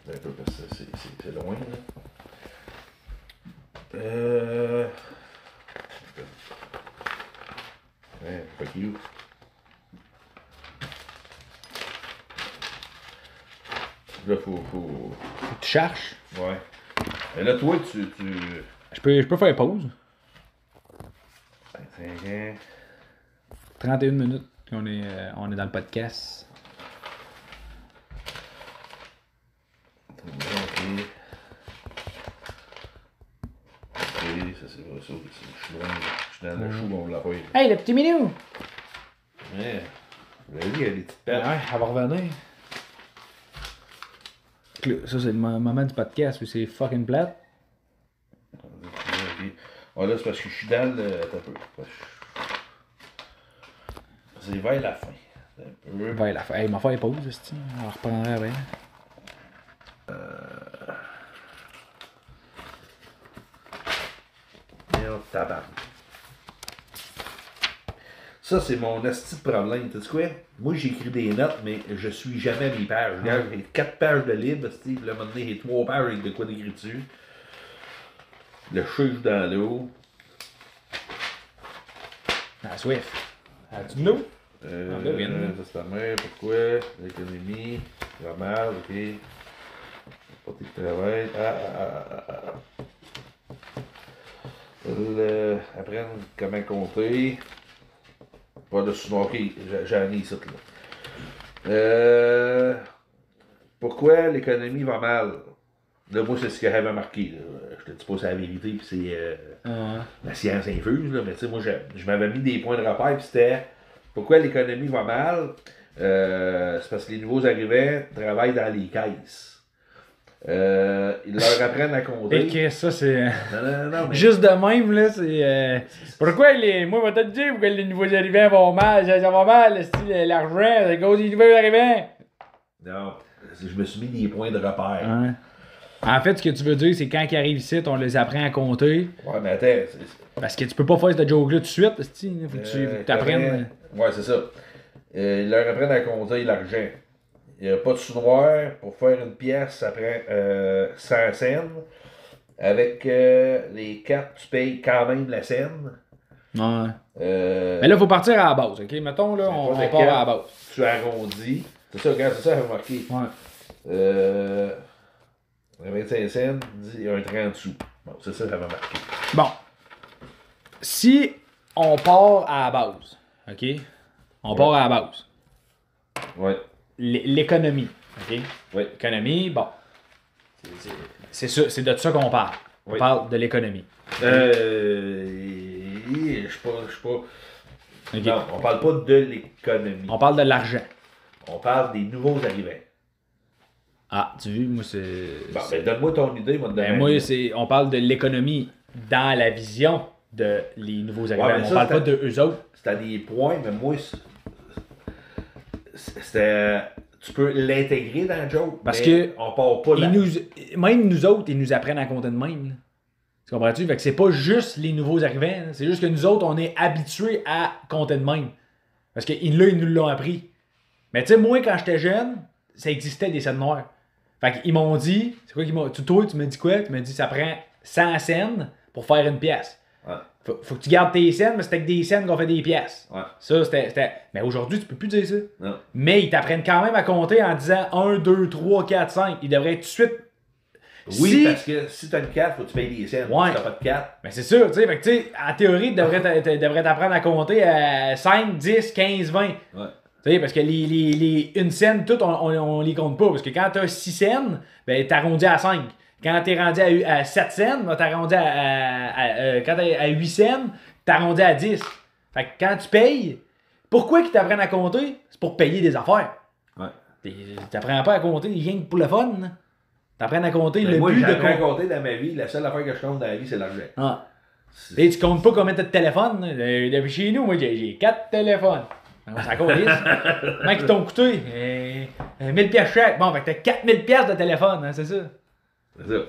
peu, parce que c'est loin, là. Ouais, fuck you. Là, faut... Faut que tu cherches. Ouais. Et là, toi, Je peux faire pause. 25 ans. 31 minutes. On est dans le podcast. Ok. Ok, ça c'est vrai, ça. Je suis loin. Je suis dans le chou, on l'a pas eu. Hey, le petit minou! Ouais. Vous l'avez vu, il y a des petites perles. Ouais, elle va revenir. Ça, c'est le moment du podcast où c'est fucking plate. Ouais, là, c'est parce que je suis dans le. Attends un peu. C'est vers la fin. Un peu. Vers la fin. Hey, m'a fait pause, c'ti. On reprendra après. Merde, tabarnak. Ça, c'est mon esti de problème. Tu sais quoi? Moi, j'écris des notes, mais je suis jamais à mes pages. Regarde, j'ai 4 pages de libre, Steve. Là, maintenant, j'ai 3 pages avec de quoi d'écrire dessus. Le chiffre dans l'eau. Ah, Swift. As-tu de l'eau? Ça, c'est ta mère. Pourquoi? L'économie. La merde, ok. Pas de travail. Apprendre comment compter. Pas de sous ok, j'en ai ici là. Pourquoi l'économie va mal? Là, moi, c'est ce que j'avais marqué. Là. Je te dis pas c'est la vérité, puis c'est la science infuse, là, mais tu sais, moi, je m'avais mis des points de repère, puis c'était pourquoi l'économie va mal? C'est parce que les nouveaux arrivants travaillent dans les caisses. Ils leur apprennent à compter. Et ça, c'est. Non, mais... Juste de même, là, c'est. Pourquoi les. Moi, je vais te dire pourquoi les nouveaux arrivants vont mal. Ça va mal, l'argent, c'est à cause des nouveaux arrivants. Non, je me suis mis des points de repère. Ouais. En fait, ce que tu veux dire, c'est quand ils arrivent ici, on les apprend à compter. Ouais, mais attends. Parce que tu peux pas faire cette joke-là tout de suite, il faut que tu apprennes. Ouais, c'est ça. Ils leur apprennent à compter l'argent. Il n'y a pas de sous-noir. Pour faire une pièce, ça prend 100 cents. Avec les cartes, tu payes quand même la scène. Ouais. Mais là, il faut partir à la base, ok? Mettons, là, on part à la base. Tu arrondis. C'est ça, quand c'est ça, j'ai marqué. Ouais. 25 cents, il y a un 30 sous. Bon, c'est ça, j'avais marqué. Bon. Si on part à la base, ok? On part à la base. Ouais. L'économie, ok? Oui. L'économie, bon. C'est de ça qu'on parle. On parle de l'économie. Je sais pas. Okay. Non, on parle pas de l'économie. On parle de l'argent. On parle des nouveaux arrivants. Ah, tu vois, moi, c'est... Bon, ben, donne-moi ton idée, moi, de Ben, moi, on parle de l'économie dans la vision de les nouveaux arrivants. Ouais, On parle pas de eux autres. C'est à des points, mais moi, c'était... Tu peux l'intégrer dans le joke, Parce mais que on part pas là. Même nous autres, ils nous apprennent à compter de même. Là. Tu comprends-tu? Fait que c'est pas juste les nouveaux arrivants. Là. C'est juste que nous autres, on est habitués à compter de même. Parce que là, ils nous l'ont appris. Mais tu sais, moi, quand j'étais jeune, ça existait des scènes noires. Fait qu'ils m'ont dit... C'est quoi qu'ils m'ont... Toi, tu m'as dit quoi? Tu m'as dit ça prend 100 scènes pour faire une pièce. Ouais. Faut que tu gardes tes scènes, mais c'était que des scènes qu'on fait des pièces. Ouais. Ça, c'était... Mais aujourd'hui, tu peux plus dire ça. Non. Mais ils t'apprennent quand même à compter en disant 1, 2, 3, 4, 5. Ils devraient tout de suite... Oui, parce que si t'as une 4, faut que tu payes des scènes. Ouais. Si t'as pas de 4... Mais c'est sûr, tu sais. Fait que, tu sais, en théorie, tu devrais t'apprendre à compter à 5, 10, 15, 20. Ouais. Tu sais, parce que une scène, toutes, on les compte pas. Parce que quand t'as 6 scènes, ben, t'arrondis à 5. Quand t'es rendu à 7 scènes, ben, t'arrondis quand t'es à 8 scènes, t'arrondis à 10. Fait que quand tu payes, pourquoi qu'ils t'apprennent à compter? C'est pour payer des affaires. Ouais. T'apprends pas à compter rien que pour le fun. Hein. T'apprends à compter Mais le moi, but de j'apprends à compter dans ma vie. La seule affaire que je compte dans la vie, c'est l'argent. Ah. Et tu comptes pas combien t'as de téléphones. Depuis chez nous, moi, j'ai 4 téléphones. Ça calisse. Comment ils t'ont coûté? 1000 pièces chaque. Bon, fait que t'as 4000 pièces de téléphone, hein, c'est ça? C'est ça.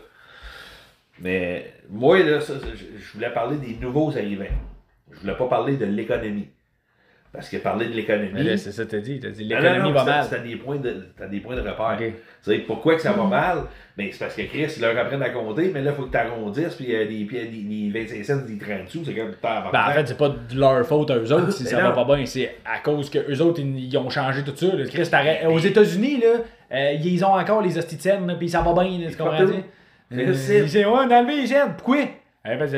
Mais moi, là, je voulais parler des nouveaux arrivants. Je voulais pas parler de l'économie. Parce que parler de l'économie... Mais là, c'est ça que t'as dit. T'as dit l'économie va mal. T'as des points de repère. Okay. Tu sais, pourquoi que ça va mal? Ben, c'est parce que Chris, ils leur apprennent à compter, mais là, il faut que tu arrondisses, puis les 25 cents, des 30 sous, c'est comme temps. Ben, en fait, c'est pas de leur faute à eux autres si ça non. va pas bien. C'est à cause que eux autres, ils ont changé tout ça. Là. Chris, aux États-Unis, là, ils ont encore les hosties de scène, puis ça va bien, là, tu comprends? C'est ouais, d'enlever les scènes. Pourquoi?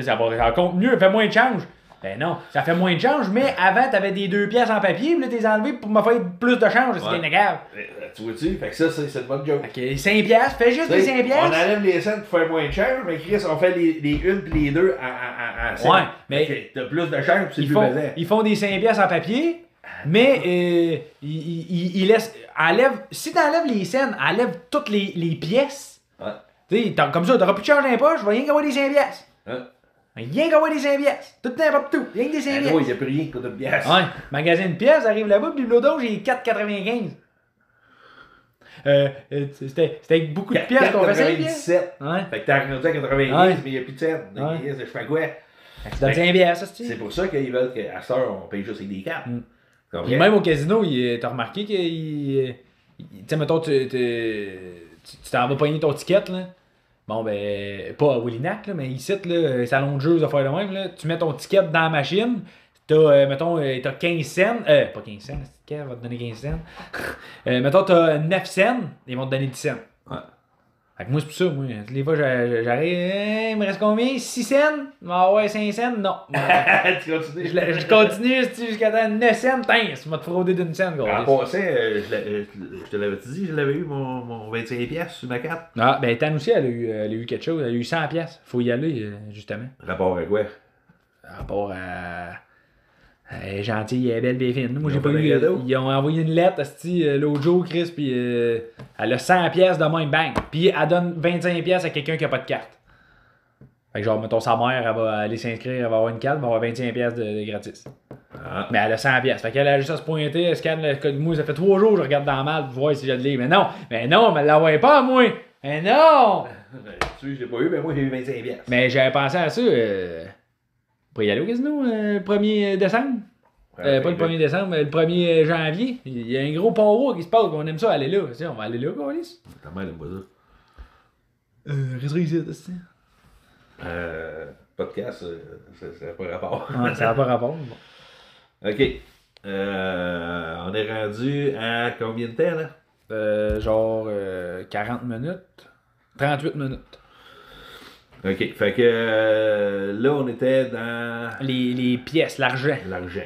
Ça compte mieux, fait moins de change. Ben non, ça fait moins de change, mais avant, t'avais des 2 pièces en papier, puis là, t'es enlevé pour me faire plus de change, c'est négatif. Tu vois-tu? Fait que ça, c'est une bonne joke. Ok, 5 pièces, fais juste des 5 pièces. On enlève les scènes pour faire moins de change, mais Chris, on fait les 1 puis les 2 à 5. Ouais, mais. T'as plus de change, puis c'est plus pesant. Ils font des 5 pièces en papier, mais ils laissent. Si t'enlèves les scènes, enlève toutes les pièces. Ouais. Tu sais, comme ça, t'auras plus de change dans les poches, je vais rien qu'avoir des 5 pièces. Ouais. Rien qu'avoir des 5 pièces. Tout n'importe tout. Rien que des 5 pièces. Oui, il n'y a plus rien qui coûte une pièce. Ouais. Magasin de pièces, arrive là-bas, puis l'auto, j'ai 4,95. C'était avec beaucoup de pièces qu'on fait 5 pièces. Ouais. Fait que t'as arrondi à 95, ouais. mais il n'y a plus de 7. Ouais. Je fais quoi? Tu donnes 5 pièces, ça, c'est pour ça qu'ils veulent qu'à cette heure, on paye juste avec des cartes. Et même au casino, t'as remarqué qu'il. Tu sais, mettons, tu t'en vas pogner ton ticket, là. Bon, ben, pas à Willinac, là, mais ici, là, salon de jeux, affaires de même, là, tu mets ton ticket dans la machine, t'as, mettons, t'as 15 cents, pas 15 cents, le ticket va te donner 15 cents. Mettons, t'as 9 cents, ils vont te donner 10 cents. Ouais. Fait que moi, c'est pour ça, moi, les fois, j'arrive, il me reste combien? 6 cents? Ah ouais, 5 cents? Non. Tu continues? Je continue jusqu'à temps 9 cents, tu m'as te fraudé d'une scène, gros. En passant, je te l'avais dit, je l'avais eu mon 25 pièces sur ma carte. Ah, ben, Tan aussi, elle a eu quelque chose, elle a eu 100 pièces. Faut y aller, justement. Rapport à quoi? Rapport à. Elle est gentille, elle est belle, bien fine. Moi, j'ai pas eu. cadeau? Ils ont envoyé une lettre, l'autre jour, Chris, puis elle a 100 pièces de même, bang. Puis elle donne 25 pièces à quelqu'un qui a pas de carte. Fait que genre, mettons, sa mère, elle va aller s'inscrire, elle va avoir une carte, elle va avoir 25 pièces de gratis. Ah. Mais elle a 100 pièces. Fait qu'elle a juste à se pointer, elle scanne le code. Moi, ça fait 3 jours que je regarde dans la malle pour voir si j'ai de livre. Mais non, mais elle l'envoie pas, moi. Mais non! Tu sais, je l'ai pas eu, mais moi, j'ai eu 25 pièces. Mais j'avais pensé à ça. Pour y aller au casino le 1er décembre. Pas le 1er décembre, mais le 1er janvier. Il y a un gros pont qui se passe, on aime ça aller là. On va aller là, quoi, Alice? Ta mère aime pas ça. Resterai ici, c'est Podcast, ça n'a pas rapport. Ouais, ça n'a pas rapport. Bon. OK. On est rendu à combien de temps, là? Genre 40 minutes. 38 minutes. OK. Fait que là, on était dans... Les pièces, l'argent. L'argent.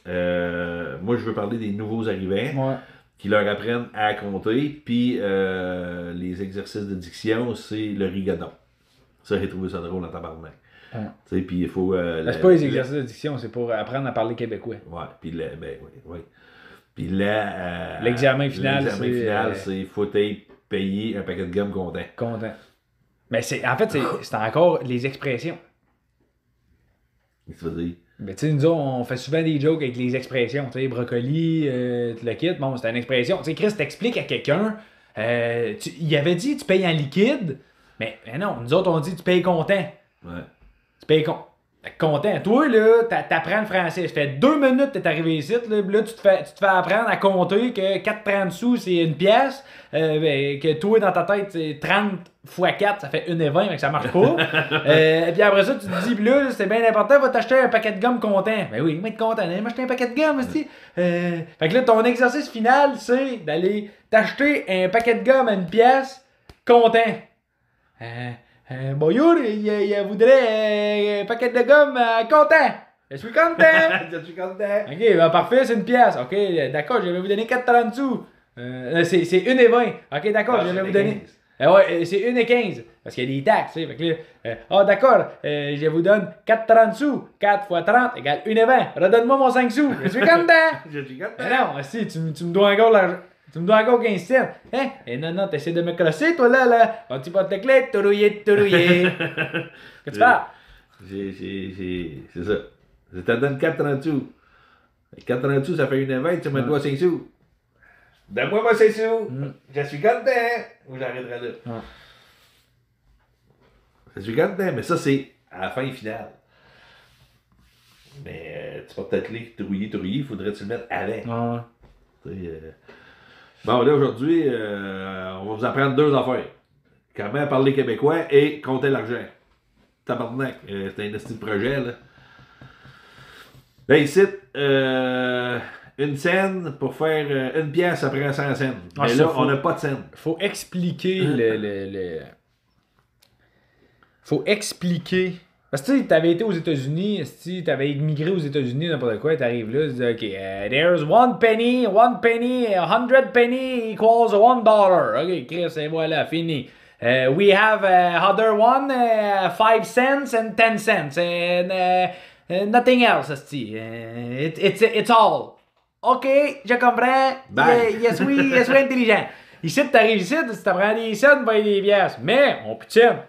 Moi, je veux parler des nouveaux arrivants. Ouais. Qui leur apprennent à compter. Puis les exercices de diction, c'est le rigodon. Ça, j'ai trouvé ça drôle en tabarnak. Ouais. Tu sais, puis il faut... c'est pas les exercices de diction, c'est pour apprendre à parler québécois. Ouais, puis oui. Puis là... l'examen final, c'est... faut payer un paquet de gomme content. Content. Mais en fait, c'est encore les expressions. Qu'est-ce que tu veux dire? Mais tu sais, nous autres, on fait souvent des jokes avec les expressions. Tu sais, brocoli, tu le quittes. Bon, c'est une expression. Tu sais, Chris, t'expliques à quelqu'un, il avait dit tu payes en liquide, mais non, nous autres, on dit tu payes content. Ouais. Tu payes content. Toi, là, t'apprends le français. Ça fait 2 minutes que t'es arrivé ici. Là, tu te fais apprendre à compter que 4,30 sous, c'est une pièce. Que toi, dans ta tête, c'est 30 x 4, ça fait 1,20, mais que ça marche pas. Et puis après ça, tu te dis, puis là, c'est bien important, va t'acheter un paquet de gomme content. Ben oui, il va être content. Il va m'acheter un paquet de gomme aussi. Fait que là, ton exercice final, c'est d'aller t'acheter un paquet de gomme à une pièce content. Bonjour, il voudrait un paquet de gomme content. Je suis content. Je suis content. Ok, ben parfait, c'est une pièce. Ok, d'accord, je vais vous donner 4,30 sous. C'est 1,20. Ok, d'accord, je vais vous donner. Ouais, c'est 1,15. Parce qu'il y a des taxes, tu sais. Fait que là, d'accord, je vous donne 4,30 sous. 4 x 30 égale 1,20. Redonne-moi mon 5 sous. Je suis content. Je suis content. Mais non, si, tu me dois encore l'argent. Tu me dois encore 15 cents. Hein? Eh non, t'essaies de me crosser, toi, là. Quand tu portes les clés, tourouillé. Qu'est-ce que tu fais? C'est ça. Je te donne 4,30 sous. 4,30 sous, ça fait 1,20, tu me dois 5 sous. Donne-moi mon 5 sous. Je suis content. Ou j'arrêterai là. Je suis content, mais ça, c'est à la fin finale. Mais tu portes ta clé, tourouillé, il faudrait que tu le mettes avant. Bon, là, aujourd'hui, on va vous apprendre 2 affaires. Comment parler québécois et compter l'argent. Tabarnak, c'est un petit projet, là. Là, ici, une scène pour faire une pièce après 100 cents. Mais là, on n'a pas de scène. Faut expliquer Faut expliquer. Parce que tu sais, t'avais été aux États-Unis, si t'avais immigré aux États-Unis, n'importe quoi, t'arrives là, tu dis, OK, there's 1 penny, 100 penny equals $1. OK, Chris, et voilà, fini. We have other one, 5 cents and 10 cents, and nothing else, it's all. OK, je comprends. Yes, oui, intelligent. Ici, t'arrives ici, tu t'apprends des cents, payer des pièces. Mais, on putain.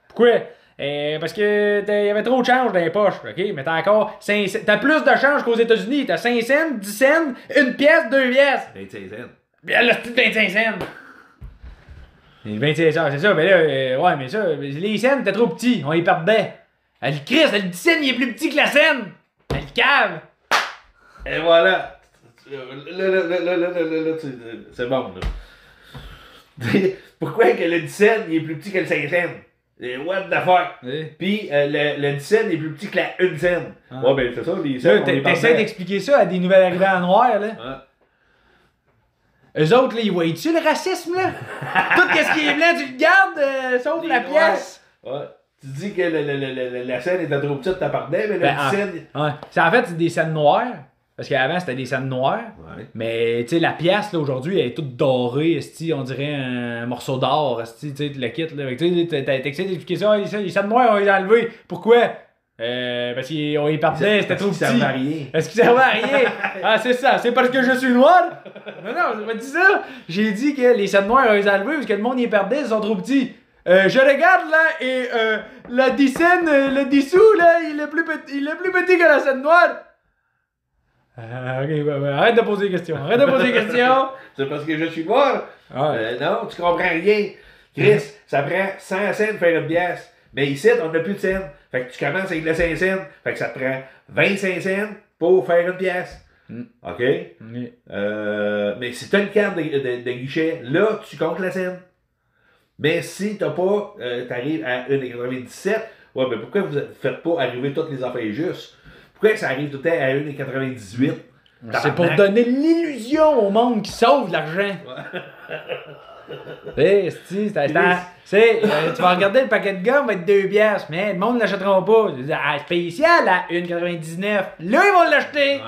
Pourquoi? Parce que il y avait trop de change dans les poches, ok? Mais t'as encore 5 cents. T'as plus de change qu'aux États-Unis. T'as 5 cents, 10 cents, 1 pièce, 2 pièces. 25 cents. Bien là, c'est 25 cents. 25 cents, c'est ça. Mais là, ouais, mais ça, les cents, t'es trop petit. On y perdait. Le Christ, le 10 cents, il est plus petit que la scène. Le cave. Et voilà. Là, c'est bon, là. Pourquoi que le 10 cents, il est plus petit que le 5 cents? What the fuck? Oui. Puis le 10 cents est plus petit que la 1 cent. Ouais, ben c'est ça, les cents. T'essaies d'expliquer ça à des nouvelles arrivées en noir, là. Eux autres, là, ils voient-tu le racisme, là? Tout ce qui est blanc, tu le gardes, sauf la pièce. Ouais. Tu dis que la scène était trop petite, t'appartenais, mais le 10 cents. Ouais. En fait, c'est des scènes noires. Parce qu'avant, c'était des scènes noires. Ouais. Mais, tu sais, la pièce, là, aujourd'hui, elle est toute dorée. On dirait un morceau d'or. Tu sais, le kit, là. Tu sais, t'as essayé d'expliquer ça. Les scènes noires, on les a enlevées. Pourquoi? Parce qu'on les perdait, c'était trop petit. Est-ce qu'ils servaient à rien? Est-ce qu'ils servaient à rien? Ah, c'est ça. C'est parce que je suis noir? Non, j'ai pas dit ça. J'ai dit que les scènes noires, on les a enlevées parce que le monde les perdait, ils sont trop petits. Je regarde, là, et la 10 cents, le 10 sous, là, il est plus petit que la scène noire. Ok, arrête de poser des questions. C'est parce que je suis noir. Non, tu comprends rien. Chris, ça prend 100 cents de faire une pièce. Mais ici, on n'a plus de cents. Fait que tu commences avec le 5 cents. Fait que ça te prend 25 cents pour faire une pièce. OK? Mais si tu as une carte de guichet, là, tu comptes la scène. Mais si t'as pas, t'arrives à 1,97, ouais, mais pourquoi vous ne faites pas arriver toutes les affaires justes? Pourquoi ça arrive tout le temps à 1,98? C'est pour donner l'illusion au monde qui sauve de l'argent. Tu vas regarder le paquet de gomme, va être 2 piastres, mais le monde ne l'achètera pas. Spécial à 1,99. Là, ils vont l'acheter. Ouais.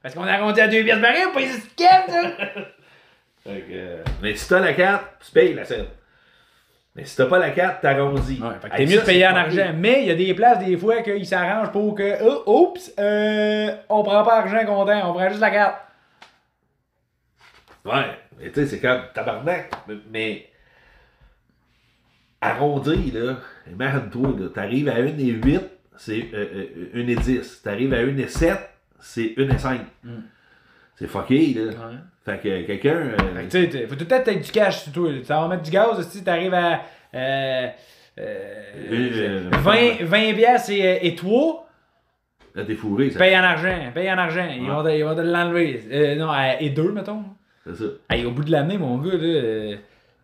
Parce qu'on a arrondi à 2 piastres pareil, on paye 6 ça. Mais si t'as la carte, tu payes la scène. Mais si t'as pas la carte, t'arrondis. Ouais, fait que t'es mieux de payer en argent. Mais il y a des places, des fois, qu'ils s'arrangent pour que, on prend pas argent comptant, on prend juste la carte. Ouais, mais tu sais, c'est comme tabarnak. Mais arrondi, là, imagine-toi, là, t'arrives à 1,8, c'est 1,10. T'arrives à 1,7, c'est 1,5. C'est fucké, là. Ouais. Fait que quelqu'un. Fait que tu sais, faut tout le temps être du cash sur toi. Ça va mettre du gaz, si t'arrives à 20 piastres et toi, Là, t'es fourré, ça. paye en argent. Ils vont te l'enlever. Non, et 2, mettons. C'est ça. Hey, au bout de l'année, mon gars, là,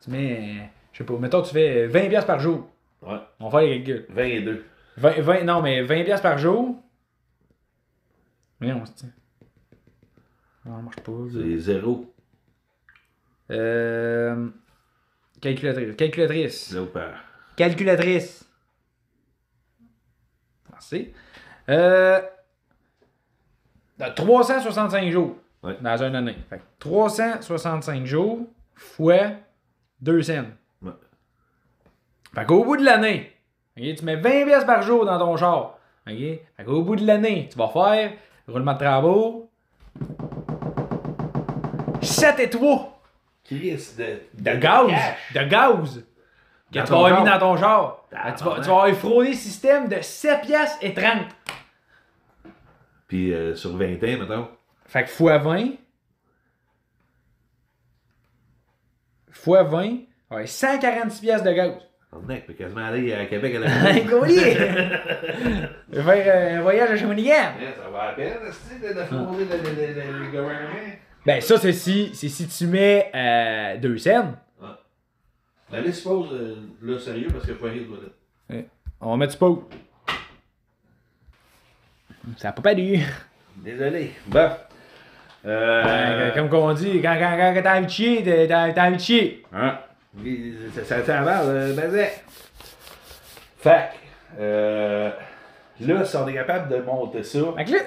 tu mets, je sais pas, mettons, tu fais 20 piastres par jour. Ouais. On va faire les calculs. 22. 20, non, mais 20 piastres par jour. Mais on se tient. Non, ça marche pas. C'est 0. Calculatrice. Là, au père. Calculatrice. Merci. 365 jours dans une année. Fait que 365 jours fois 2 cents. Ouais. Fait qu'au bout de l'année, okay, tu mets 20 pièces par jour dans ton char. Okay? Fait qu'au bout de l'année, tu vas faire roulement de travaux 7 étoiles Chris de gaz. cash. De gaz. Que Dans tu ton vas avoir mis char. dans ton char. Ah, Tu vas ouais. avoir frauder le système de 7 pièces et 30. Puis sur 20 ans, mettons. Fait que fois 20. Fois 20. Ouais, 146 pièces de gaz. On peut quasiment aller à Québec à la Un collier! Faire un voyage à Shawinigan. Ça va à peine, de frauder le gouvernement. Ben ça, c'est si tu mets 2 cents. La liste pause, là, sérieux, parce qu'il faut aller de toilette. On va mettre du pot. Ça n'a pas paru. Désolé. Bon. Comme qu'on dit, quand t'as envie de chier, t'as envie de chier. Hein? Ça avale, ben, fait là, si on est capable de monter ça. Fait que là,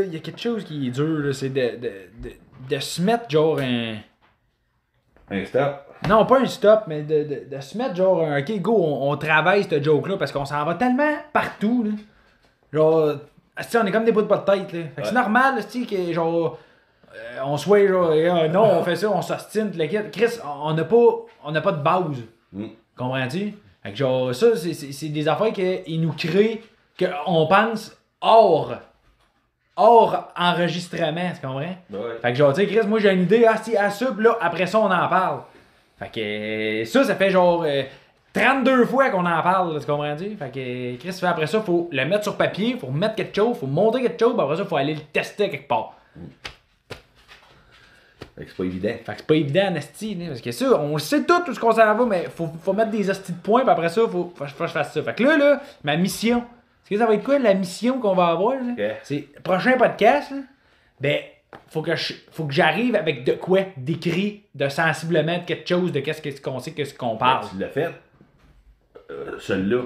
il y a quelque chose qui est dur, là, c'est de se mettre genre un... Un stop. Non, pas un stop, mais de se mettre genre un... Ok, go, on travaille cette joke-là parce qu'on s'en va tellement partout, là. Genre... Asti, on est comme des bouts de pas de tête, là. Fait que c'est normal, asti, que genre... on soit genre... non, on fait ça, on s'ostine, le kit. Chris, on n'a pas de base. Comprends-tu? Fait que genre, ça, c'est des affaires qu'ils nous créent, qu'on pense hors enregistrement, tu comprends? Ouais. Fait que genre, tu sais, Chris, moi j'ai une idée, à ça, pis là, après ça, on en parle. Fait que ça fait genre 32 fois qu'on en parle, là, tu comprends-tu? Fait que Chris, fait après ça, faut le mettre sur papier, faut mettre quelque chose, faut monter quelque chose, pis après ça, faut aller le tester quelque part. Fait que c'est pas évident. Fait que c'est pas évident, asti, parce que ça, on sait tout ce qu'on s'en va, mais faut mettre des hosties de points, pis après ça, faut que je fasse ça. Fait que là, ma mission, est-ce que ça va être quoi la mission qu'on va avoir, là? Okay. C'est prochain podcast, là, ben, faut que j'arrive avec de quoi d'écrit, de sensiblement de quelque chose, de qu'est-ce qu'on sait, qu'est-ce qu'on parle. Tu l'as fait, celui-là,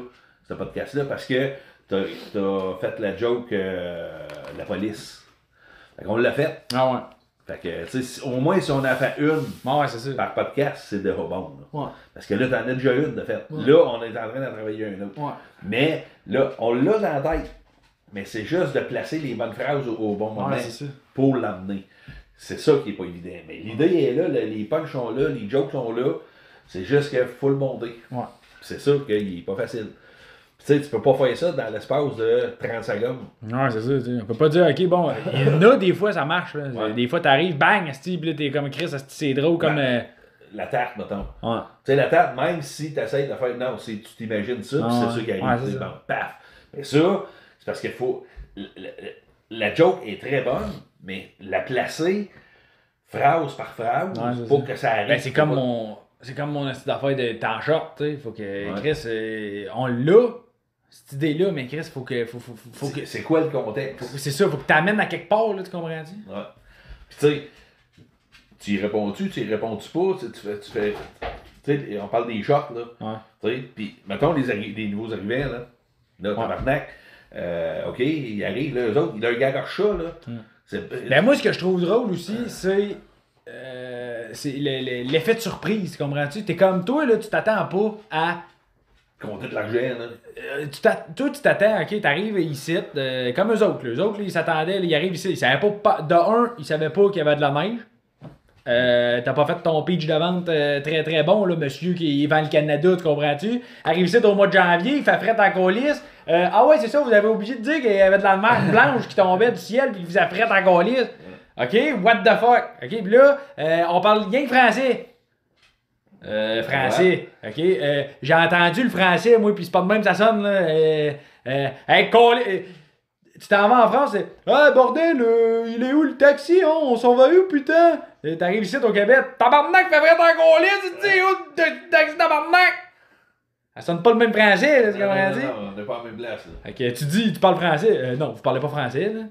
ce podcast-là, parce que t'as fait la joke de la police. Fait qu'on l'a fait. Ah ouais. Fait que, tu sais, au moins, si on a fait une Ouais, c'est ça. par podcast, c'est déjà bon. Là. Ouais. Parce que là, t'en as déjà une de fait. Ouais. Là, on est en train d'en travailler une autre. Ouais. Mais là, on l'a dans la tête. Mais c'est juste de placer les bonnes phrases au bon moment c'est ça. pour l'emmener. C'est ça qui est pas évident. Mais l'idée est là, les punchs sont là, les jokes sont là. C'est juste qu'il faut le monter. Ouais. C'est ça qu'il est pas facile. Tu sais, tu peux pas faire ça dans l'espace de 30 secondes. Ouais, c'est ça, tu sais. On peut pas dire, ok, bon, il y en a des fois, ça marche, là. Ouais. Des fois, t'arrives, bang, asti, pis là, t'es comme Chris, asti, c'est drôle, comme. La tarte, mettons. Ouais. Tu sais, la tarte, même si tu essaies de faire. Non, tu t'imagines ça, puis Ah, c'est ça qui arrive. ouais, tu c'est sais, ça. bon, paf. Mais ça, c'est parce qu'il faut. La joke est très bonne, mais la placer phrase par phrase Ouais, c'est pour ça. que ça arrive. Ben, c'est comme mon asti d'affaire de temps short, tu sais. Faut que, Ouais. Chris, on l'a, cette idée-là, mais Chris, faut que. C'est quoi le contexte? C'est ça, faut que t'amènes à quelque part, là, tu comprends-tu? Ouais. Puis tu sais, tu y réponds-tu pas? Tu fais. Tu sais, on parle des chocs, là. Ouais. Tu sais, puis mettons les nouveaux arrivants, là, tabarnak, OK, ils arrivent, là, eux autres, ils ont un gag à chat, là. Ben, moi, ce que je trouve drôle aussi, c'est l'effet de surprise, comprends-tu? T'es comme toi, là, tu t'attends pas à. compter de l'argent, là. Toi, tu t'attends, ok, t'arrives ici, comme eux autres. Là. Eux autres, là, ils s'attendaient, là, ils arrivent ici. Ils savaient pas, de un, ils savaient pas qu'il y avait de la neige. t'as pas fait ton pitch de vente très très bon, là, monsieur qui vend le Canada, tu comprends-tu? Arrive ici au mois de janvier, il fait fret en coulisse. Ah ouais, c'est ça, vous avez oublié de dire qu'il y avait de la mer blanche qui tombait du ciel puis qu'il faisait fret en coulisse. OK, what the fuck? OK, puis là, on parle rien que français. Français. OK, j'ai entendu le français, moi, puis c'est pas de même ça sonne, là. Hey, tu t'en vas en France, c'est ah bordel, il est où le taxi, hein? On s'en va où, putain? T'arrives ici au Québec, tabarnak, fais vrai en coulisse, tu sais, où le taxi, tabarnak? Ça sonne pas le même français, là, c'est comment on dit? Non, on n'est pas en même place, là. Ok, tu parles français? Non, vous parlez pas français, là.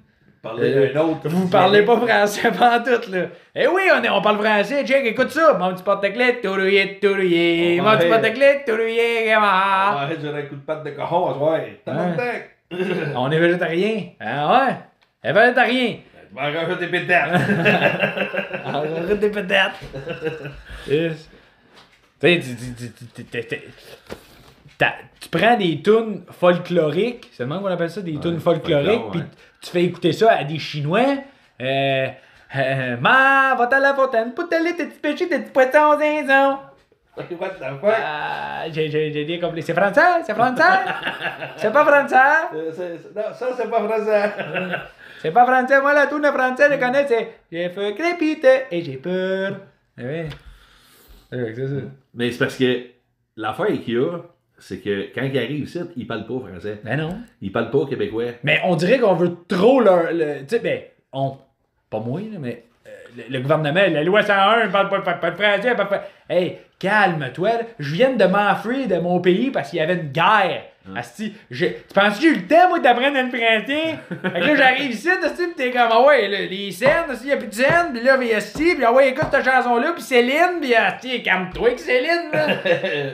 Parlez d'un autre. Vous parlez pas français pantoute, là. Eh oui, on parle français, Jack, écoute ça. Mon petit porte-clés, tourouillé, tourouillé. Mon petit porte-clés, tourouillé, comment? Arrête, j'aurais un coup de patte de cochon, ouais. Tabarnak! On est végétarien. Ah ouais? Elle est végétarien. Tu vas arranger tes pétates. Arrête tes pétates. Tu prends des tunes folkloriques, c'est le même qu'on appelle ça, des tunes folkloriques, puis tu fais écouter ça à des Chinois. Ma, va à la fontaine, pour t'aller tes petits pêchés, tes petits poissons zinzon. What the fuck? J'ai dit comme c'est français? C'est français? C'est pas français? Non, ça c'est pas français. C'est pas français, moi la tune française, je connais, c'est j'ai fait crépiter et j'ai peur. Oui. C'est ça. Mais c'est parce que l'affaire qu'il y a, c'est que quand ils arrivent ici, ils parlent pas français. Ben non. Ils parlent pas québécois. Mais on dirait qu'on veut trop leur. Tu sais, ben, pas moi, là, mais le gouvernement, la loi 101, parle pas de français, parle pas. Hey, calme-toi, là. Je viens de m'enfuir de mon pays parce qu'il y avait une guerre. Asti, tu penses que j'ai eu le temps, moi, d'apprendre le français? Fait que là, j'arrive ici, pis t'es comme, ah ouais, là, les scènes, il y a plus de scènes, pis là, il y a ci, pis ah ouais, écoute cette chanson-là, pis Céline, pis asti, calme-toi que Céline, là.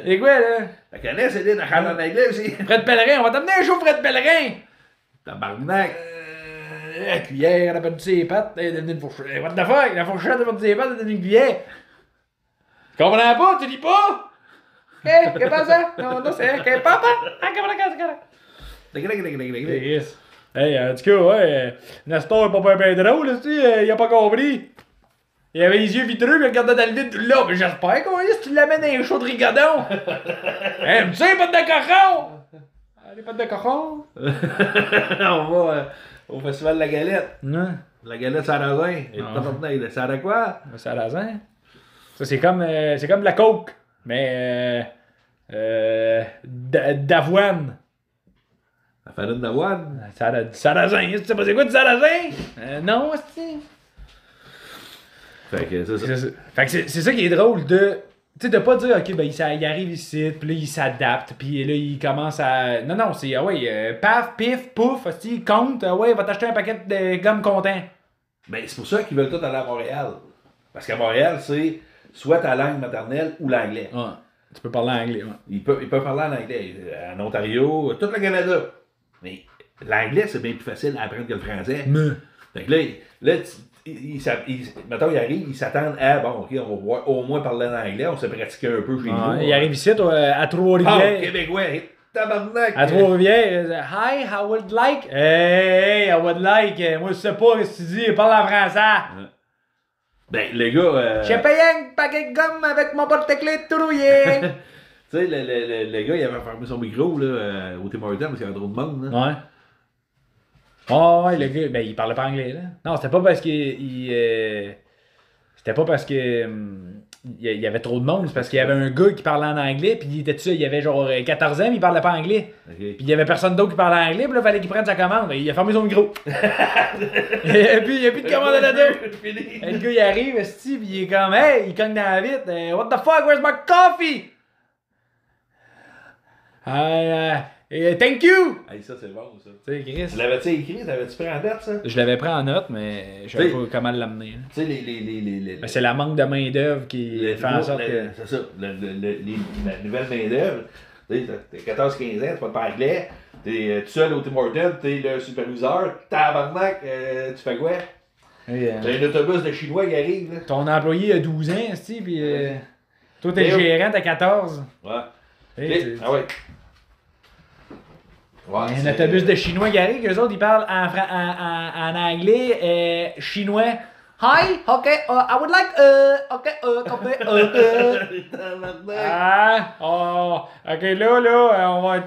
Et quoi, là? La connais, Céline, elle chante en anglais aussi. Fred Pellerin, on va t'amener un show, Fred Pellerin! Tabarnak! La cuillère, elle a perdu ses pattes, elle est devenue une fourchette. What the fuck? La fourchette a perdu ses pattes, elle est devenue une cuillère. Tu comprends pas? Tu lis pas? Qu'est-ce que ça? Non, c'est que papa! Hey, en tout cas, ouais, Nestor est pas bien drôle, il a pas compris. Il avait les yeux vitreux, il regardait dans le vide là. Mais j'espère qu'on si tu l'amènes dans les shows de rigodon. Hey, tu sais, les pattes de cochon! Les pattes de cochon? On va au festival de la galette. Non. La galette sarrasin. Et tabarnak, ça a quoi? Sarrasin? Ça, c'est comme la coke, mais d'avoine. La farine d'avoine? Sarrasin, tu sais pas c'est quoi du sarrasin? Non, c'est. Fait que c'est ça. Fait que c'est ça qui est drôle de. Tu sais, de pas dire, ok, ben il arrive ici, puis là il s'adapte, puis là il commence à. Non, non, c'est, ah ouais, paf, pif, pouf, il compte, ah ouais, va t'acheter un paquet de gomme content. Ben, c'est pour ça qu'ils veulent tous aller à Montréal. Parce qu'à Montréal, c'est soit ta langue maternelle ou l'anglais. Ouais. Tu peux parler anglais, ouais. Ils peuvent parler en anglais. En Ontario, tout le Canada. Mais l'anglais, c'est bien plus facile à apprendre que le français. Fait que là mettons, ils arrivent, ils s'attendent à, bon, ok, on va voir, au moins parler en anglais, on s'est pratiqué un peu chez nous. Ils arrivent ici, à Trois-Rivières. Ah, Québécois, tabarnak! À Trois-Rivières, hi, I would like. Hey, I would like. Moi, je sais pas ce que tu dis, parle en français. Ben, le gars. J'ai payé un paquet de gomme avec mon porte-clés tout rouillé. Tu sais, le gars, il avait fermé son micro là, au Tim Hortons parce qu'il y avait trop de monde. Là. Ouais. Oh, ouais, le gars, ben, il parlait pas anglais, là. Non, c'était pas parce qu'il. C'était pas parce que. Il y avait trop de monde, c'est parce qu'il y avait un gars qui parlait en anglais, puis il était dessus, il avait genre 14 ans, mais il parlait pas anglais. Okay. Puis il y avait personne d'autre qui parlait anglais, puis là, il fallait qu'il prenne sa commande. Il a fermé son micro. Et puis, il n'y a plus de commande à la deux. Le gars, il arrive, puis il est comme, hey, il cogne dans la vitre. What the fuck, where's my coffee? Thank you! Hey, ça, c'est bon, ça. Tu sais, Chris. Tu l'avais-tu écrit? T'avais-tu pris en note, ça? Je l'avais pris en note, mais je savais pas comment l'amener. Tu sais, les c'est la manque de main-d'œuvre qui fait en sorte que. C'est ça. La nouvelle main-d'œuvre. Tu sais, t'as 14-15 ans, tu parles pas anglais, t'es tout seul au Tim Hortons, t'es le superviseur, tabarnak, tu fais quoi? T'as un autobus de Chinois qui arrive, là. Ton employé a 12 ans, puis toi, t'es le gérant, t'as 14. Ouais. Ah ouais. Ouais, un autobus de Chinois qui arrive, eux autres ils parlent en anglais, chinois. Hi, ok, I would like, café, ok, là, on va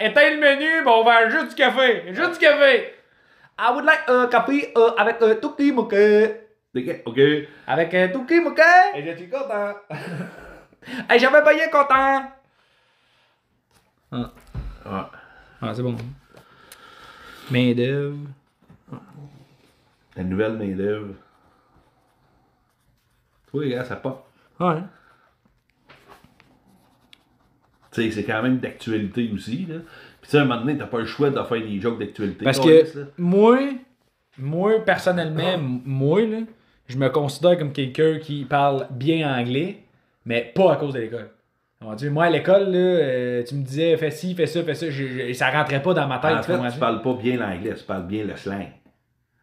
éteindre le menu, mais on va juste du café. Juste du café. I would like café avec Tuki Moke. OK. Avec Tuki Moke. Et je suis content. Hey, j'avais pas bien content. Ah, c'est bon. Main d'œuvre. La nouvelle main d'œuvre. Toi, les gars, ça pas. Ouais. Tu sais, c'est quand même d'actualité aussi, là. Puis tu sais, à un moment donné, t'as pas le choix de faire des jokes d'actualité. Parce que moi, personnellement, là, je me considère comme quelqu'un qui parle bien anglais, mais pas à cause de l'école. Moi, à l'école, là, tu me disais fais ci, fais ça, ça rentrait pas dans ma tête. En fait, tu parles pas bien l'anglais, tu parles bien le slang.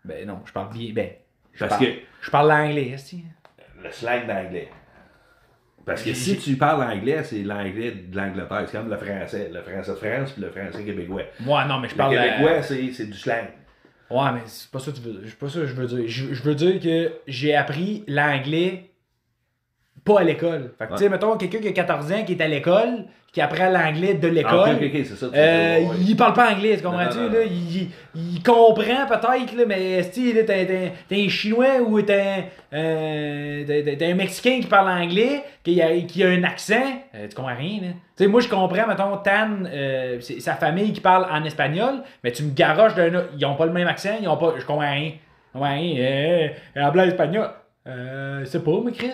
Ben non, je parle bien. Je parle l'anglais, aussi. Le slang d'anglais. Parce que si tu parles anglais, c'est l'anglais de l'Angleterre. C'est comme le français. Le français de France puis le français québécois. Moi, non, mais je parle. Le québécois, c'est du slang. Ouais, mais c'est pas ça que tu veux dire. C'est pas ça que je veux dire. Je veux dire que j'ai appris l'anglais pas à l'école. Fait que, tu sais, mettons, quelqu'un qui a 14 ans, qui est à l'école, qui apprend l'anglais de l'école. Ok, c'est ça. Il parle pas anglais, tu comprends-tu? Là, il comprend peut-être, là, mais si t'es un Chinois ou t'es un Mexicain qui parle anglais, qui a un accent, tu comprends rien. Là. Tu sais, moi, je comprends, mettons, Tan, c'est sa famille qui parle en espagnol, mais tu me garoches d'un autre. Ils ont pas le même accent, je comprends rien. Je comprends rien. Habla espagnol. C'est pas, mais Chris,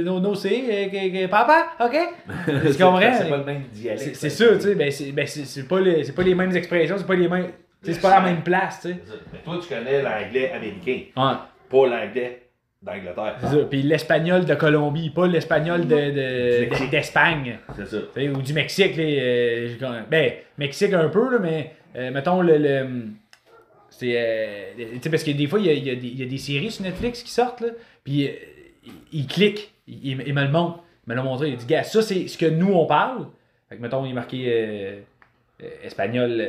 no, c'est, papa, ok? Tu comprends? C'est pas le même dialecte. C'est ça, tu sais, c'est pas les mêmes expressions, c'est pas les mêmes. C'est pas la même place, tu sais. Mais toi, tu connais l'anglais américain. Ouais. Pas l'anglais d'Angleterre. C'est ça. Puis l'espagnol de Colombie, pas l'espagnol d'Espagne. C'est ça. Ou du Mexique, là. Mexique un peu, là, mais mettons c'est. Tu sais, parce que des fois, il y a des séries sur Netflix qui sortent, là, puis il clique, il me le montre. Il me l'a montré, il dit, gars, ça, c'est ce que nous, on parle. Fait que, mettons, il est marqué espagnol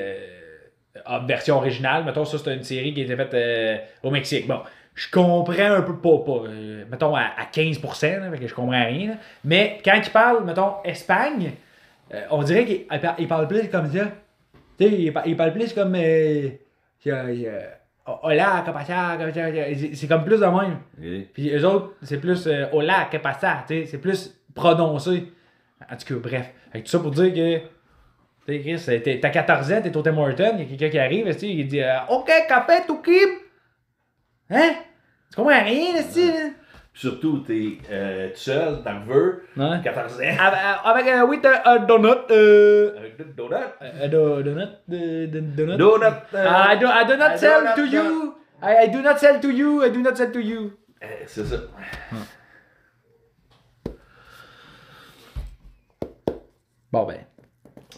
version originale. Mettons, ça, c'est une série qui a été faite au Mexique. Bon, je comprends un peu, pas mettons, à 15%, là, fait que je comprends rien. Là. Mais quand il parle, mettons, Espagne, on dirait qu'il parle plus comme ça. Tu sais, il parle plus comme... hola, que pasa, c'est comme plus de même. Okay. Puis eux autres, c'est plus hola, que pasa, c'est plus prononcé. En tout cas, bref. Fait que tout ça pour dire que t'as 14 ans, t'es au Tim Hortons, il y a quelqu'un qui arrive, il dit OK, café, tout kim. Hein? Tu comprends rien, là. Surtout, t'es tout seul, dans le vœu, 14 ans. Avec un donut. Donut. I do not sell to you. I do not sell to you. I do not sell to you. C'est ça. Bon, ben.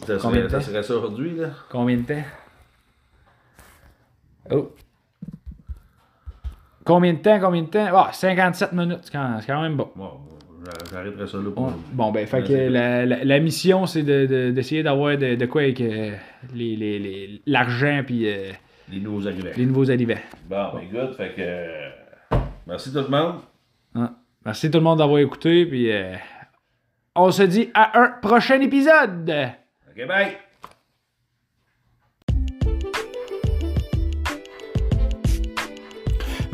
Ça serait ça aujourd'hui, là? Combien de temps? Oh. Combien de temps? Ah, 57 minutes, c'est quand même bon. Bon, j'arrêterai ça là pour aujourd'hui. Bon, ben, fait que la mission, c'est d'essayer d'avoir de quoi avec l'argent puis les nouveaux arrivants. Les nouveaux arrivants. Bon, ben, good, fait que merci tout le monde. Merci tout le monde d'avoir écouté, puis on se dit à un prochain épisode. OK, bye!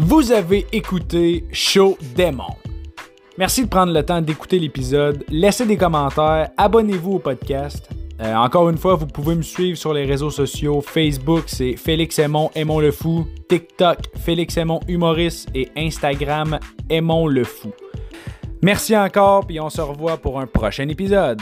Vous avez écouté Show Démon. Merci de prendre le temps d'écouter l'épisode. Laissez des commentaires, abonnez-vous au podcast. Encore une fois, vous pouvez me suivre sur les réseaux sociaux. Facebook, c'est Félix Aymon, Aymon le Fou. TikTok, Félix Aymon Humoriste. Et Instagram, Aymon le Fou. Merci encore, puis on se revoit pour un prochain épisode.